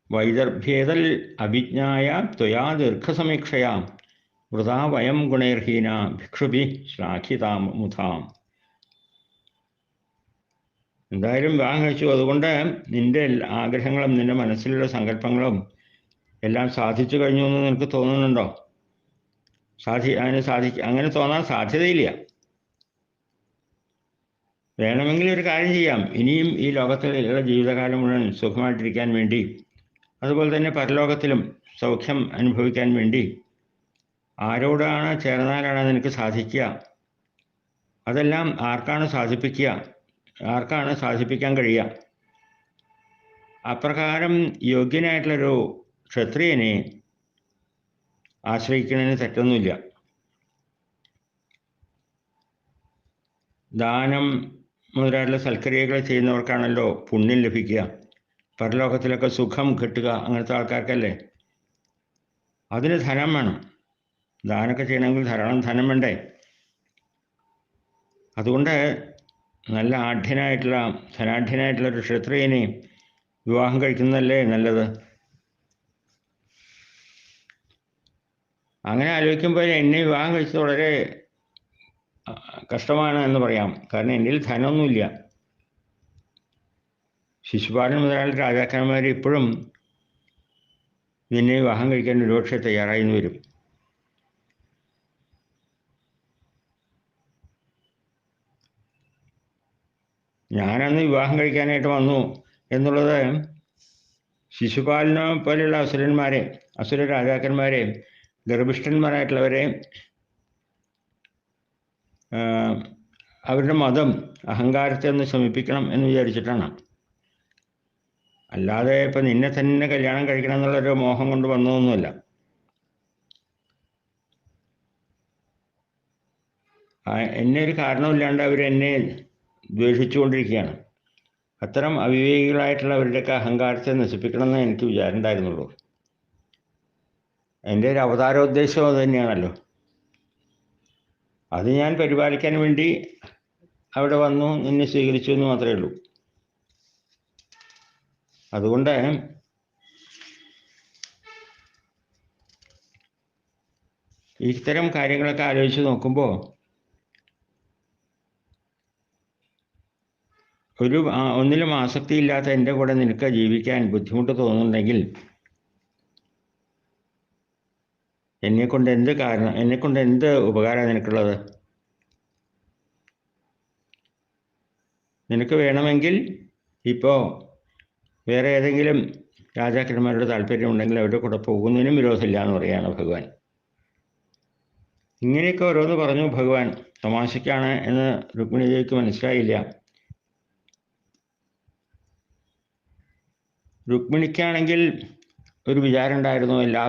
വൈദർഭ്യേതൽ അഭിജ്ഞായ ത്വയാ ദീർഘസമീക്ഷയാ വൃഥാ വയം ഗുണൈർഹീന ഭിക്ഷുഭി ശ്ലാഘിതാം മുധാം. എന്തായാലും വിവാഹം കഴിച്ചു. അതുകൊണ്ട് നിന്റെ ആഗ്രഹങ്ങളും നിന്റെ മനസ്സിലുള്ള സങ്കല്പങ്ങളും എല്ലാം സാധിച്ചു കഴിഞ്ഞു എന്ന് നിനക്ക് തോന്നുന്നുണ്ടോ? അങ്ങനെ തോന്നാൻ സാധ്യതയില്ല. വേണമെങ്കിൽ ഒരു കാര്യം ചെയ്യാം, ഇനിയും ഈ ലോകത്തിലുള്ള ജീവിതകാലം മുഴുവൻ സുഖമായിട്ടിരിക്കാൻ വേണ്ടി, അതുപോലെ തന്നെ പരലോകത്തിലും സൗഖ്യം അനുഭവിക്കാൻ വേണ്ടി ആരോടാണ് ചേർന്നാലാണ് നിനക്ക് സാധിക്കുക? അതെല്ലാം ആർക്കാണ് സാധിപ്പിക്കാൻ കഴിയുക? അപ്രകാരം യോഗ്യനായിട്ടുള്ളൊരു ക്ഷത്രിയനെ ആശ്രയിക്കുന്നതിന് തെറ്റൊന്നുമില്ല. ദാനം മുതലായിട്ടുള്ള സൽക്രിയകൾ ചെയ്യുന്നവർക്കാണല്ലോ പുണ്യം ലഭിക്കുക, പരലോകത്തിലൊക്കെ സുഖം കിട്ടുക. അങ്ങനത്തെ ആൾക്കാർക്കല്ലേ. അതിന് ധനം വേണം. ദാനമൊക്കെ ചെയ്യണമെങ്കിൽ ധാരാളം ധനം വേണ്ടേ? അതുകൊണ്ട് നല്ല ധനാഢ്യനായിട്ടുള്ള ഒരു ക്ഷത്രിയനെ വിവാഹം കഴിക്കുന്നതല്ലേ നല്ലത്. അങ്ങനെ ആലോചിക്കുമ്പോൾ എന്നെ വിവാഹം കഴിച്ചത് വളരെ കഷ്ടമാണ് എന്ന് പറയാം. കാരണം എൻ്റെ ധനമൊന്നുമില്ല. ശിശുപാലൻ മുതലായ രാജാക്കന്മാർ ഇപ്പോഴും നിന്നെ വിവാഹം കഴിക്കാൻ ഒരുപക്ഷെ തയ്യാറായി എന്ന് വരും. ഞാനന്ന് വിവാഹം കഴിക്കാനായിട്ട് വന്നു എന്നുള്ളത് ശിശുപാലനെ പോലെയുള്ള അസുര രാജാക്കന്മാരെ, ഗർഭിഷ്ഠന്മാരായിട്ടുള്ളവരെ അവരുടെ മതം, അഹങ്കാരത്തെ ഒന്ന് ശമിപ്പിക്കണം എന്ന് വിചാരിച്ചിട്ടാണ്. അല്ലാതെ ഇപ്പം നിന്നെ തന്നെ കല്യാണം കഴിക്കണം എന്നുള്ളൊരു മോഹം കൊണ്ട് വന്നതൊന്നുമല്ല. എന്നെ ഒരു കാരണമില്ലാണ്ട് അവരെന്നെ ദ്വേഷിച്ചുകൊണ്ടിരിക്കുകയാണ്. അത്തരം അവിവേകികളായിട്ടുള്ളവരുടെയൊക്കെ അഹങ്കാരത്തെ നശിപ്പിക്കണമെന്ന് എനിക്ക് വിചാരം ഉണ്ടായിരുന്നുള്ളൂ. എൻ്റെ ഒരു അവതാരോദ്ദേശം അത് തന്നെയാണല്ലോ. അത് ഞാൻ പരിപാലിക്കാൻ വേണ്ടി അവിടെ വന്നു, നിന്നെ സ്വീകരിച്ചു എന്ന് മാത്രമേ ഉള്ളൂ. അതുകൊണ്ട് ഇത്തരം കാര്യങ്ങളൊക്കെ ആലോചിച്ച് നോക്കുമ്പോൾ ഒന്നിലും ആസക്തിയില്ലാത്ത എൻ്റെ കൂടെ നിനക്ക് ജീവിക്കാൻ ബുദ്ധിമുട്ട് തോന്നുന്നുണ്ടെങ്കിൽ എന്നെക്കൊണ്ട് എന്ത് ഉപകാരമാണ് നിനക്കുള്ളത്? നിനക്ക് വേണമെങ്കിൽ ഇപ്പോൾ വേറെ ഏതെങ്കിലും രാജാക്കന്മാരുടെ താല്പര്യമുണ്ടെങ്കിൽ അവരുടെ കൂടെ പോകുന്നതിനും വിരോധമില്ല എന്ന് പറയുകയാണ് ഭഗവാൻ. ഇങ്ങനെയൊക്കെ ഓരോന്ന് പറഞ്ഞു ഭഗവാൻ. തമാശയ്ക്കാണ് എന്ന് രുക്മിണിദേവിക്ക് മനസ്സിലായില്ല. രുക്മിണിക്കാണെങ്കിൽ ഒരു വിചാരം ഉണ്ടായിരുന്നു, എല്ലാ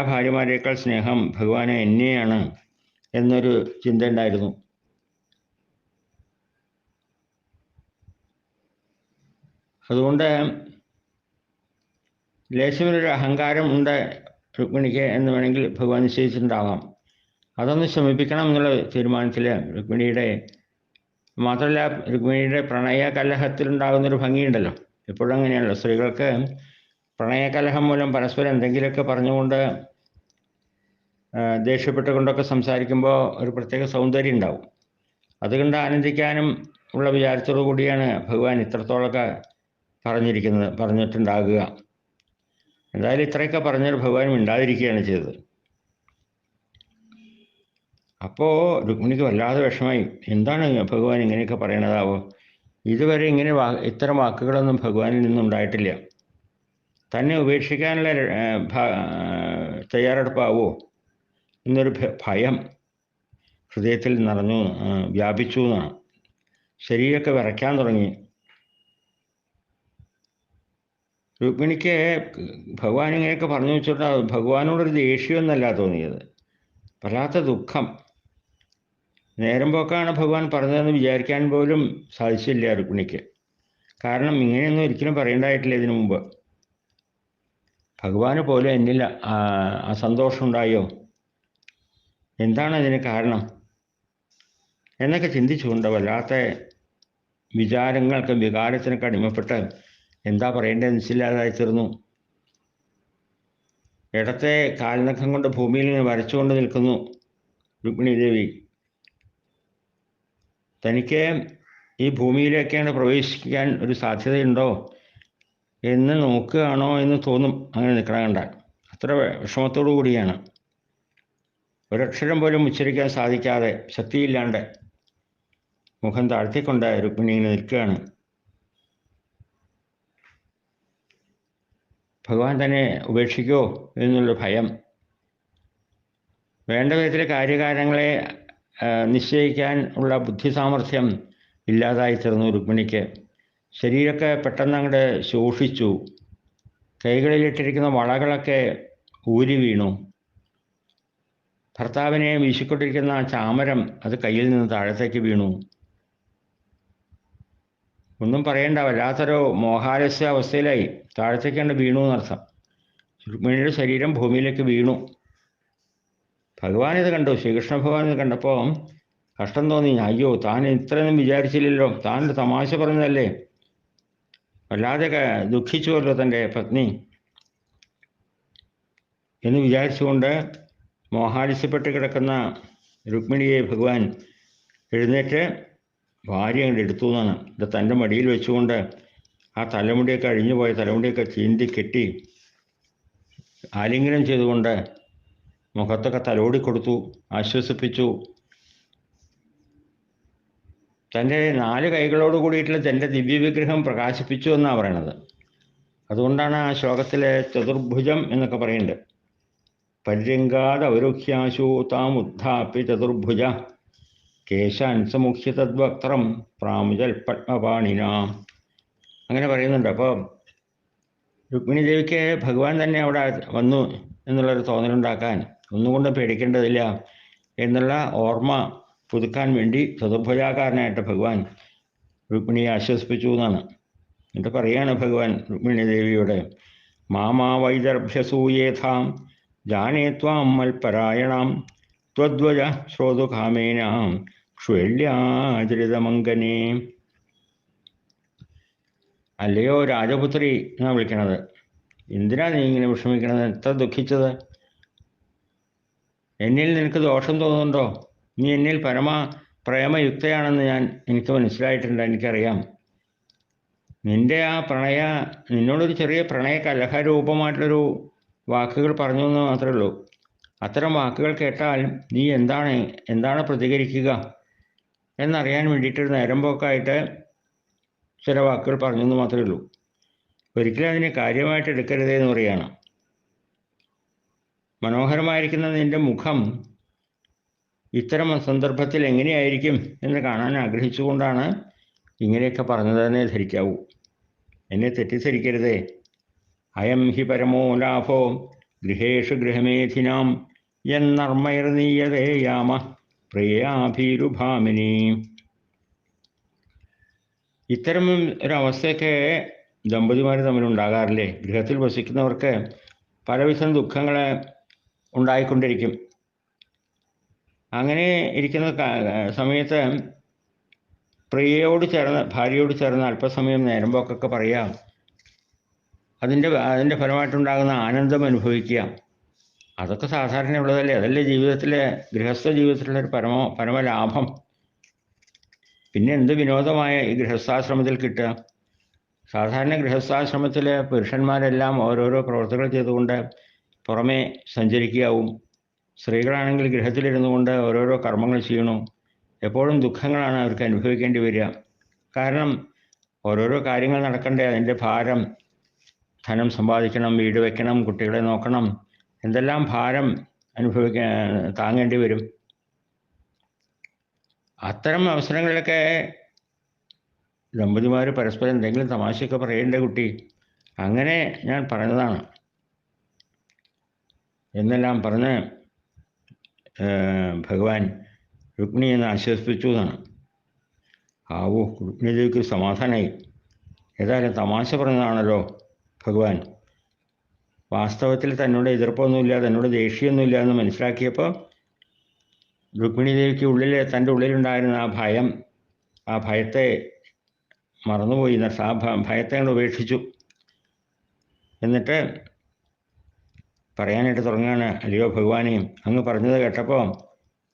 ഭാര്യമാരേക്കാൾ സ്നേഹം ഭഗവാന് എന്നെയാണ് എന്നൊരു ചിന്ത ഉണ്ടായിരുന്നു. അതുകൊണ്ട് ലേശമൊരു അഹങ്കാരം ഉണ്ട് രുക്മിണിക്ക് എന്ന് വേണമെങ്കിൽ ഭഗവാൻ നിശ്ചയിച്ചിട്ടുണ്ടാവാം. അതൊന്ന് ശമിപ്പിക്കണം എന്നുള്ള തീരുമാനത്തിൽ മാത്രമല്ല രുക്മിണിയുടെ പ്രണയ കലഹത്തിലുണ്ടാകുന്നൊരു ഭംഗിയുണ്ടല്ലോ. എപ്പോഴും അങ്ങനെയാണല്ലോ, സ്ത്രീകൾക്ക് പ്രണയകലഹം മൂലം പരസ്പരം എന്തെങ്കിലുമൊക്കെ പറഞ്ഞുകൊണ്ട് ദേഷ്യപ്പെട്ടുകൊണ്ടൊക്കെ സംസാരിക്കുമ്പോൾ ഒരു പ്രത്യേക സൗന്ദര്യം ഉണ്ടാവും. അതുകൊണ്ട് ആനന്ദിക്കാനും ഉള്ള വിചാരത്തോടു കൂടിയാണ് ഭഗവാൻ ഇത്രത്തോളമൊക്കെ പറഞ്ഞിട്ടുണ്ടാകുക. എന്തായാലും ഇത്രയൊക്കെ പറഞ്ഞാൽ ഭഗവാൻ മിണ്ടാതിരിക്കുകയാണ് ചെയ്തത്. അപ്പോൾ രുക്മിണിക്ക് വല്ലാതെ വിഷമായി. എന്താണ് ഭഗവാൻ ഇങ്ങനെയൊക്കെ പറയണതാവോ? ഇതുവരെ ഇത്തരം വാക്കുകളൊന്നും ഭഗവാനിൽ നിന്നുണ്ടായിട്ടില്ല. തന്നെ ഉപേക്ഷിക്കാനുള്ള തയ്യാറെടുപ്പാവോ എന്നൊരു ഭയം ഹൃദയത്തിൽ വ്യാപിച്ചു എന്നാണ്. ശരീരമൊക്കെ വിറയ്ക്കാൻ തുടങ്ങി. രുക്മിണിക്ക് ഭഗവാൻ ഇങ്ങനെയൊക്കെ പറഞ്ഞു വെച്ചിട്ട് ഭഗവാനോടൊരു ദേഷ്യമൊന്നല്ല തോന്നിയത്, വല്ലാത്ത ദുഃഖം. നേരം പോക്കാണ് ഭഗവാൻ പറഞ്ഞതെന്ന് വിചാരിക്കാൻ പോലും സാധിച്ചില്ല രുക്മിണിക്ക്. കാരണം ഇങ്ങനെയൊന്നും ഒരിക്കലും പറയേണ്ടതായിട്ടില്ല ഇതിനു മുമ്പ്. ഭഗവാന് പോലും എന്നിൽ അസന്തോഷം ഉണ്ടായോ? എന്താണ് അതിന് കാരണം എന്നൊക്കെ ചിന്തിച്ചുകൊണ്ട് വല്ലാത്ത വികാരത്തിനൊക്കെ അടിമപ്പെട്ട് എന്താ പറയേണ്ടതെന്ന് മനസ്സില്ലാതായി തീർന്നു. ഇടത്തെ കാൽനഖം കൊണ്ട് ഭൂമിയിൽ നിന്ന് വരച്ചുകൊണ്ട് നിൽക്കുന്നു രുക്മിണി ദേവി. തനിക്ക് ഈ ഭൂമിയിലേക്കാണ് പ്രവേശിക്കാൻ ഒരു സാധ്യതയുണ്ടോ എന്ന് നോക്കുകയാണോ എന്ന് തോന്നും അങ്ങനെ നിൽക്കണം കണ്ടാൽ. അത്ര വിഷമത്തോടു കൂടിയാണ്. ഒരക്ഷരം പോലും ഉച്ചരിക്കാൻ സാധിക്കാതെ ശക്തിയില്ലാണ്ട് മുഖം താഴ്ത്തിക്കൊണ്ട് രുക്മിണി ഇങ്ങനെ നിൽക്കുകയാണ്. ഭഗവാൻ തന്നെ ഉപേക്ഷിക്കുമോ എന്നുള്ള ഭയം. വേണ്ട വിധത്തിൽ കാര്യകാരണങ്ങളെ നിശ്ചയിക്കാൻ ഉള്ള ബുദ്ധി സാമർഥ്യം ഇല്ലാതായി തീർന്നു രുക്മിണിക്ക്. ശരീരമൊക്കെ പെട്ടെന്ന് അങ്ങോട്ട് ശോഷിച്ചു. കൈകളിലിട്ടിരിക്കുന്ന വളകളൊക്കെ ഊരി വീണു. ഭർത്താവിനെ വീശിക്കൊണ്ടിരിക്കുന്ന ചാമരം അത് കയ്യിൽ നിന്ന് താഴത്തേക്ക് വീണു. ഒന്നും പറയണ്ട, വല്ലാത്തൊരു മോഹാലസ്യ അവസ്ഥയിലായി. താഴത്തേക്ക് കണ്ട് വീണു എന്നർത്ഥം. രുക്മിണിയുടെ ശരീരം ഭൂമിയിലേക്ക് വീണു. ഭഗവാൻ ഇത് കണ്ടു. ശ്രീകൃഷ്ണ ഭഗവാൻ ഇത് കണ്ടപ്പോൾ കഷ്ടം തോന്നി. അയ്യോ, താൻ ഇത്രയൊന്നും വിചാരിച്ചില്ലല്ലോ, താൻ ഒരു തമാശ പറഞ്ഞതല്ലേ, വല്ലാതെ ദുഃഖിച്ചുവല്ലോ തൻ്റെ പത്നി എന്ന് വിചാരിച്ചുകൊണ്ട് മോഹാലസ്യപ്പെട്ട് കിടക്കുന്ന രുക്മിണിയെ ഭഗവാൻ എഴുന്നേറ്റ് ഭാര്യ അങ്ങോട്ട് എടുത്തു എന്നാണ്. ഇത് തൻ്റെ മടിയിൽ വെച്ചുകൊണ്ട് ആ തലമുടിയൊക്കെ അഴിഞ്ഞുപോയ തലമുടിയൊക്കെ ചീന്തി കെട്ടി ആലിംഗനം ചെയ്തുകൊണ്ട് മുഖത്തൊക്കെ തലോടി കൊടുത്തു, ആശ്വസിപ്പിച്ചു. തൻ്റെ 4 കൈകളോട് കൂടിയിട്ടുള്ള തൻ്റെ ദിവ്യവിഗ്രഹം പ്രകാശിപ്പിച്ചു എന്നാണ് പറയണത്. അതുകൊണ്ടാണ് ആ ശ്ലോകത്തിലെ ചതുർഭുജം എന്നൊക്കെ പറയുന്നുണ്ട്. പര്യങ്കാത് അവരുഹ്യാശു താം ഉദ്ധാപ്യ ചതുർഭുജ കേശാൻ സമുഖ്യ തദ്വക്ത്രം പ്രാമുജൽ പത്മപാണിന അങ്ങനെ പറയുന്നുണ്ട്. അപ്പോൾ രുക്മിണി ദേവിക്ക് ഭഗവാൻ തന്നെ അവിടെ വന്നു എന്നുള്ളൊരു തോന്നലുണ്ടാക്കാൻ, ഒന്നുകൊണ്ടും പേടിക്കേണ്ടതില്ല എന്നുള്ള ഓർമ്മ പുതുക്കാൻ വേണ്ടി ചതുർഭുജാകാരനായിട്ട് ഭഗവാൻ രുക്മിണിയെ ആശ്വസിപ്പിച്ചു എന്നാണ്. എന്നിട്ട് പറയാണ് ഭഗവാൻ രുക്മിണി ദേവിയോട്, മാമാ വൈദർഭ്യസൂയേഥാം ജാനേ ത്വാം മൽപരായണാം ത്വദ്വജ ശ്രോതുകാമേനാം ക്ഷുല്യാചരിതമംഗനേ. അല്ലയോ രാജപുത്രി എന്നാണ് വിളിക്കണത്, എന്തിനാ നീ ഇങ്ങനെ വിഷമിക്കണത്, എത്ര ദുഃഖിച്ചത്? എന്നിൽ നിനക്ക് ദോഷം തോന്നുന്നുണ്ടോ? നീ എന്നിൽ പ്രേമയുക്തയാണെന്ന് എനിക്ക് മനസ്സിലായിട്ടുണ്ട്, എനിക്കറിയാം. നിന്റെ ആ നിന്നോടൊരു ചെറിയ പ്രണയ കലഹരൂപമായിട്ടുള്ളൊരു വാക്കുകൾ പറഞ്ഞു എന്ന് മാത്രമേ ഉള്ളൂ. അത്തരം വാക്കുകൾ കേട്ടാൽ നീ എന്താണ് പ്രതികരിക്കുക എന്നറിയാൻ വേണ്ടിയിട്ടൊരു നേരം പോക്കായിട്ട് ചില വാക്കുകൾ പറഞ്ഞു എന്ന് മാത്രമേ ഉള്ളൂ. ഒരിക്കലും അതിനെ കാര്യമായിട്ട് എടുക്കരുതേ എന്ന് പറയുകയാണ്. മനോഹരമായിരിക്കുന്ന നിന്റെ മുഖം ഇത്തരം സന്ദർഭത്തിൽ എങ്ങനെയായിരിക്കും എന്ന് കാണാൻ ആഗ്രഹിച്ചുകൊണ്ടാണ് ഇങ്ങനെയൊക്കെ പറഞ്ഞതെന്നേ ധരിക്കാവൂ. എന്നെ തെറ്റിദ്ധരിക്കരുതേ. അയം ഹി പരമോ ലാഭോ ഗൃഹേഷു ഗൃഹമേധിനാം എന്നർമ്മൈർനീയതേ യാമ പ്രിയാഭീരുഭാമിനി. ഇത്തരം ഒരവസ്ഥയൊക്കെ ദമ്പതിമാർ തമ്മിലുണ്ടാകാറില്ലേ? ഗൃഹത്തിൽ വസിക്കുന്നവർക്ക് പലവിധം ദുഃഖങ്ങൾ ഉണ്ടായിക്കൊണ്ടിരിക്കും. അങ്ങനെ ഇരിക്കുന്ന സമയത്ത് ഭാര്യയോട് ചേർന്ന് അല്പസമയം നേരം പോക്കൊക്കെ പറയാം, അതിൻ്റെ ഫലമായിട്ടുണ്ടാകുന്ന ആനന്ദം അനുഭവിക്കുക. അതൊക്കെ സാധാരണയുള്ളതല്ലേ? അതല്ലേ ഗൃഹസ്ഥ ജീവിതത്തിലുള്ളൊരു പരമലാഭം. പിന്നെ എന്ത് വിനോദമായ ഈ ഗൃഹസ്ഥാശ്രമത്തിൽ കിട്ടുക? സാധാരണ ഗൃഹസ്ഥാശ്രമത്തിൽ പുരുഷന്മാരെല്ലാം ഓരോരോ പ്രവർത്തികൾ ചെയ്തുകൊണ്ട് പുറമേ സഞ്ചരിക്കാവും. സ്ത്രീകളാണെങ്കിൽ ഗൃഹത്തിലിരുന്നു കൊണ്ട് ഓരോരോ കർമ്മങ്ങൾ ചെയ്യണു. എപ്പോഴും ദുഃഖങ്ങളാണ് അവർക്ക് അനുഭവിക്കേണ്ടി വരിക. കാരണം ഓരോരോ കാര്യങ്ങൾ നടക്കണ്ടേ, അതിൻ്റെ ഭാരം. ധനം സമ്പാദിക്കണം, വീട് വയ്ക്കണം, കുട്ടികളെ നോക്കണം, എന്തെല്ലാം ഭാരം താങ്ങേണ്ടി വരും. അത്തരം അവസരങ്ങളിലൊക്കെ ദമ്പതിമാർ പരസ്പരം എന്തെങ്കിലും തമാശയൊക്കെ പറയേണ്ട കുട്ടി, അങ്ങനെ ഞാൻ പറഞ്ഞതാണ് എന്നെല്ലാം പറഞ്ഞ് ഭഗവാൻ രുക്മിണിയെ ആശ്വസിപ്പിച്ചു എന്നാണ്. ആവോ, രുക്മിണിദേവിക്ക് സമാധാനമായി. ഏതായാലും തമാശ പറഞ്ഞതാണല്ലോ ഭഗവാൻ. വാസ്തവത്തിൽ തന്നോട് എതിർപ്പൊന്നുമില്ല, തന്നോട് ദേഷ്യമൊന്നുമില്ല എന്ന് മനസ്സിലാക്കിയപ്പോൾ രുക്മിണി ദേവിക്ക് തൻ്റെ ഉള്ളിലുണ്ടായിരുന്ന ആ ഭയത്തെ മറന്നുപോയി. ആ ഭയത്തെ കൊണ്ട് ഉപേക്ഷിച്ചു. എന്നിട്ട് പറയാനായിട്ട് തുടങ്ങുകയാണ്, അല്ലയോ ഭഗവാനെ, അങ്ങ് പറഞ്ഞത് കേട്ടപ്പോൾ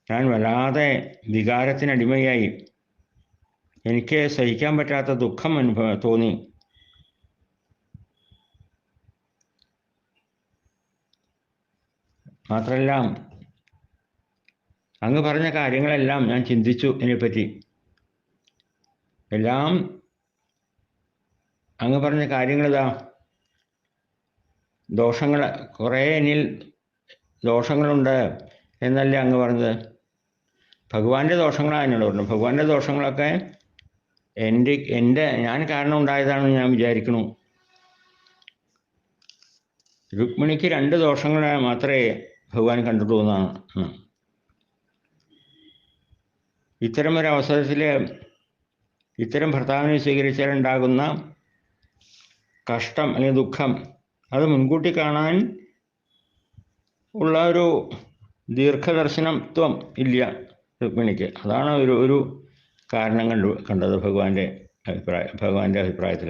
ഞാൻ വല്ലാതെ വികാരത്തിനടിമയായി. എനിക്ക് സഹിക്കാൻ പറ്റാത്ത ദുഃഖം തോന്നി. മാത്രമല്ല അങ്ങ് പറഞ്ഞ കാര്യങ്ങളെല്ലാം ഞാൻ ചിന്തിച്ചു. ഇതിനെപ്പറ്റി എല്ലാം അങ്ങ് പറഞ്ഞ കാര്യങ്ങളിതാ, ദോഷങ്ങൾ കുറേ എന്നിൽ ദോഷങ്ങളുണ്ട് എന്നല്ലേ അങ്ങ് പറഞ്ഞത്? ഭഗവാന്റെ ദോഷങ്ങളാണ് എന്നോട് പറഞ്ഞു. ഭഗവാന്റെ ദോഷങ്ങളൊക്കെ ഞാൻ കാരണം ഉണ്ടായതാണെന്ന് ഞാൻ വിചാരിക്കുന്നു. രുക്മിണിക്ക് 2 ദോഷങ്ങൾ മാത്രമേ ഭഗവാൻ കണ്ടിട്ടുള്ളൂ എന്നാണ്. ഇത്തരമൊരവസരത്തിൽ ഇത്തരം ഭർത്താവിനെ സ്വീകരിച്ചാലുണ്ടാകുന്ന കഷ്ടം അല്ലെങ്കിൽ ദുഃഖം അത് മുൻകൂട്ടി കാണാൻ ഉള്ള ഒരു ദീർഘദർശനത്വം ഇല്ല രുക്മിണിക്ക്. അതാണ് ഒരു കാരണം കണ്ടത് ഭഗവാന്റെ അഭിപ്രായത്തിൽ.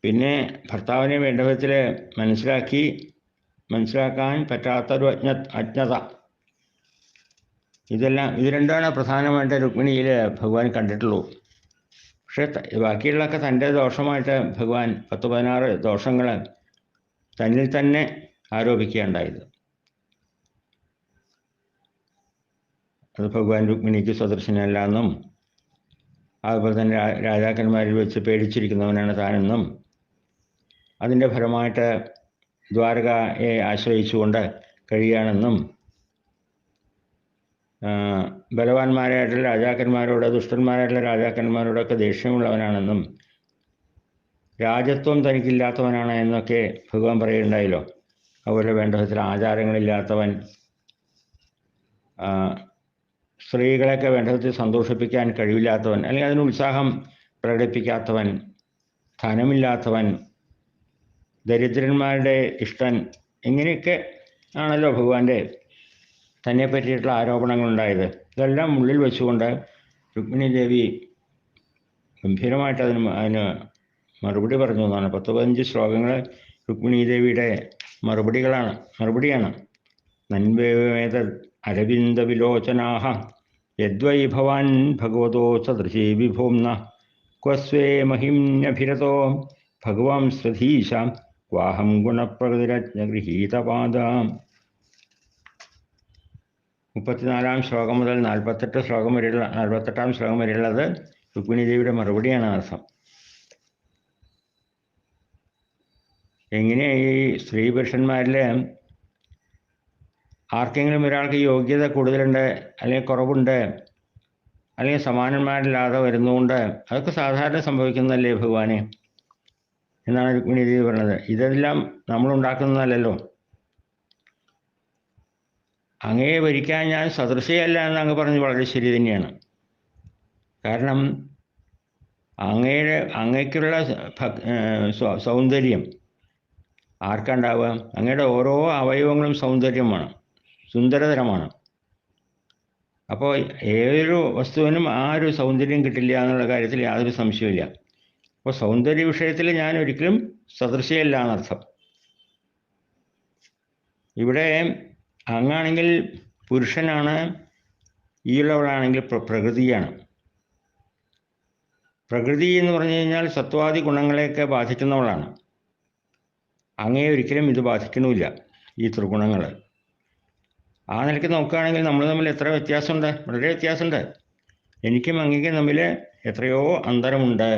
പിന്നെ ഭർത്താവിനെ വേണ്ട വിധത്തിൽ മനസ്സിലാക്കാൻ പറ്റാത്തൊരു അജ്ഞത, ഇത് രണ്ടാണ് പ്രധാനമായിട്ട് രുക്മിണിയിൽ ഭഗവാൻ കണ്ടിട്ടുള്ളൂ. പക്ഷേ ബാക്കിയുള്ളതൊക്കെ തൻ്റെ ദോഷമായിട്ട് ഭഗവാൻ 10-16 ദോഷങ്ങൾ തന്നിൽ തന്നെ ആരോപിക്കുകയുണ്ടായത്. അത് ഭഗവാൻ രുക്മിണിക്ക് സദൃശനല്ല എന്നും, അതുപോലെ തന്നെ രാജാക്കന്മാരിൽ വെച്ച് പേടിച്ചിരിക്കുന്നവനാണ് താനെന്നും, അതിൻ്റെ ഫലമായിട്ട് ദ്വാരകയെ ആശ്രയിച്ചുകൊണ്ട് കഴിയുകയാണെന്നും, ബലവാന്മാരായിട്ടുള്ള രാജാക്കന്മാരോട്, ദുഷ്ടന്മാരായിട്ടുള്ള രാജാക്കന്മാരോടൊക്കെ ദേഷ്യമുള്ളവനാണെന്നും, രാജത്വം തനിക്കില്ലാത്തവനാണ് എന്നൊക്കെ ഭഗവാൻ പറയുന്നുണ്ടായല്ലോ. അതുപോലെ വേണ്ട വിധത്തിൽ ആചാരങ്ങളില്ലാത്തവൻ, സ്ത്രീകളെയൊക്കെ വേണ്ട വിധത്തിൽ സന്തോഷിപ്പിക്കാൻ കഴിവില്ലാത്തവൻ, അല്ലെങ്കിൽ അതിന് ഉത്സാഹം പ്രകടിപ്പിക്കാത്തവൻ, ധനമില്ലാത്തവൻ, ദരിദ്രന്മാരുടെ ഇഷ്ടൻ, ഇങ്ങനെയൊക്കെ ആണല്ലോ ഭഗവാന്റെ തന്നെ പറ്റിയിട്ടുള്ള ആരോപണങ്ങളുണ്ടായത്. ഇതെല്ലാം ഉള്ളിൽ വെച്ചുകൊണ്ട് രുക്മിണി ദേവി ഗംഭീരമായിട്ട് അതിന് മറുപടി പറഞ്ഞു എന്നാണ്. 10-15 ശ്ലോകങ്ങൾ രുക്മിണി ദേവിയുടെ മറുപടിയാണ്. നന്വേവേദ അരവിന്ദ വിലോചനാഹ യദ്വൈ ഭവാൻ ഭഗവതോ സദൃശേ വിഭോംന ക്വസ്വേ മഹിംനഭിരതോ ഭഗവാൻ സ്വധീശ ക്വാഹം ഗുണപ്രകൃതിരജ്ഞഗൃഹീതപാദാം. 34-ാം ശ്ലോകം മുതൽ 48-ാം ശ്ലോകം വരെയുള്ളത് രുക്മിണി ദേവിയുടെ മറുപടിയാണ് അർത്ഥം. എങ്ങനെ ഈ സ്ത്രീ പുരുഷന്മാരിൽ ആർക്കെങ്കിലും ഒരാൾക്ക് യോഗ്യത കൂടുതലുണ്ട്, അല്ലെങ്കിൽ കുറവുണ്ട്, അല്ലെങ്കിൽ സമാനന്മാരില്ലാതെ വരുന്നതുകൊണ്ട് അതൊക്കെ സാധാരണ സംഭവിക്കുന്നതല്ലേ ഭഗവാനെ എന്നാണ് രുക്മിണി ദേവി പറഞ്ഞത്. ഇതെല്ലാം നമ്മളുണ്ടാക്കുന്നതല്ലല്ലോ. അങ്ങയെ ഭരിക്കാൻ ഞാൻ സദൃശയല്ല എന്ന് അങ്ങ് പറഞ്ഞ് വളരെ ശരി തന്നെയാണ്. കാരണം അങ്ങയ്ക്കുള്ള സൗന്ദര്യം ആർക്കുണ്ടാവുക? അങ്ങയുടെ ഓരോ അവയവങ്ങളും സൗന്ദര്യമാണ്, സുന്ദരതരമാണ്. അപ്പോൾ ഏതൊരു വസ്തുവിനും ആ ഒരു സൗന്ദര്യം കിട്ടില്ല എന്നുള്ള കാര്യത്തിൽ യാതൊരു സംശയമില്ല. അപ്പോൾ സൗന്ദര്യ വിഷയത്തിൽ ഞാൻ ഒരിക്കലും സദൃശയല്ല എന്നർത്ഥം. ഇവിടെ അങ്ങാണെങ്കിൽ പുരുഷനാണ്, ഈയുള്ളവളാണെങ്കിൽ പ്രകൃതിയാണ്. പ്രകൃതി എന്ന് പറഞ്ഞു കഴിഞ്ഞാൽ സത്വാദി ഗുണങ്ങളെയൊക്കെ ബാധിക്കുന്നവളാണ്. അങ്ങയെ ഒരിക്കലും ഇത് ബാധിക്കണമില്ല, ഈ ത്രിഗുണങ്ങൾ. ആ നിലയ്ക്ക് നോക്കുകയാണെങ്കിൽ നമ്മൾ തമ്മിൽ എത്ര വ്യത്യാസമുണ്ട്? വളരെ വ്യത്യാസമുണ്ട്. എനിക്കും അങ്ങയ്ക്കും തമ്മിൽ എത്രയോ അന്തരമുണ്ട്.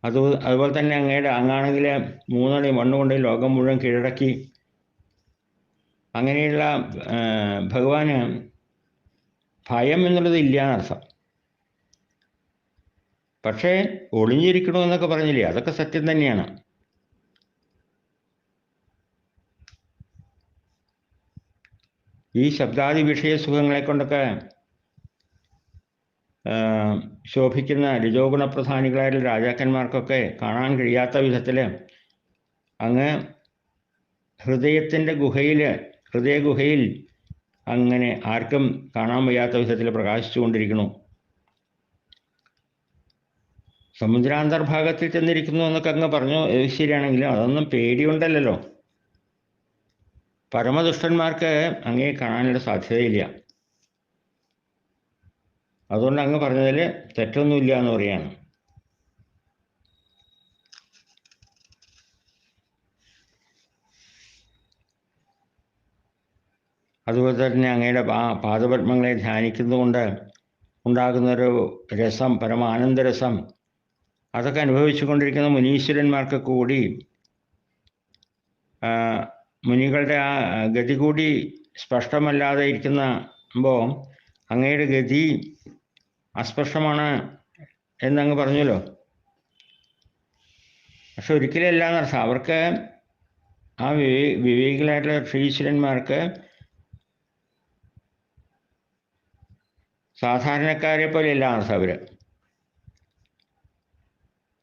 അതുപോലെ തന്നെ അങ്ങാണെങ്കിൽ 3 അടി മണ്ണുകൊണ്ട് ലോകം മുഴുവൻ കീഴടക്കി. അങ്ങനെയുള്ള ഭഗവാന് ഭയം എന്നുള്ളത് ഇല്ല എന്നർത്ഥം. പക്ഷേ ഒളിഞ്ഞിരിക്കണമെന്നൊക്കെ പറഞ്ഞില്ലേ, അതൊക്കെ സത്യം തന്നെയാണ്. ഈ ശബ്ദാദി വിഷയ സുഖങ്ങളെ കൊണ്ടൊക്കെ ശോഭിക്കുന്ന രജോഗുണപ്രധാനികളായിട്ടുള്ള രാജാക്കന്മാർക്കൊക്കെ കാണാൻ കഴിയാത്ത വിധത്തിൽ അങ്ങ് ഹൃദയഗുഹയിൽ അങ്ങനെ ആർക്കും കാണാൻ വയ്യാത്ത വിധത്തിൽ പ്രകാശിച്ചുകൊണ്ടിരിക്കുന്നു. സമുദ്രാന്തർഭാഗത്തിൽ ചെന്നിരിക്കുന്നു എന്നൊക്കെ അങ്ങ് പറഞ്ഞു, ശരിയാണെങ്കിലും അതൊന്നും പേടിയുണ്ടല്ലോ. പരമദുഷ്ടന്മാർക്ക് അങ്ങേ കാണാനുള്ള സാധ്യതയില്ല. അതുകൊണ്ട് അങ്ങ് പറഞ്ഞതിൽ തെറ്റൊന്നുമില്ല എന്ന് പറയാണ്. അതുപോലെ തന്നെ അങ്ങയുടെ പാദപത്മങ്ങളെ ധ്യാനിക്കുന്നതുകൊണ്ട് ഉണ്ടാകുന്നൊരു രസം, പരമാനന്ദരസം, അതൊക്കെ അനുഭവിച്ചു കൊണ്ടിരിക്കുന്ന മുനീശ്വരന്മാർക്ക് കൂടി മുനികളുടെ ആ ഗതി കൂടി സ്പഷ്ടമല്ലാതെ ഇരിക്കുമ്പോൾ അങ്ങയുടെ ഗതി അസ്പഷ്ടമാണ് എന്നങ്ങ് പറഞ്ഞല്ലോ. പക്ഷെ ഒരിക്കലും അല്ല എന്നർത്ഥം. അവർക്ക് ആ വിവേകികളായിട്ടുള്ള ഋഷീശ്വരന്മാർക്ക് സാധാരണക്കാരെ പോലെയല്ല എന്നർത്ഥം. അവർ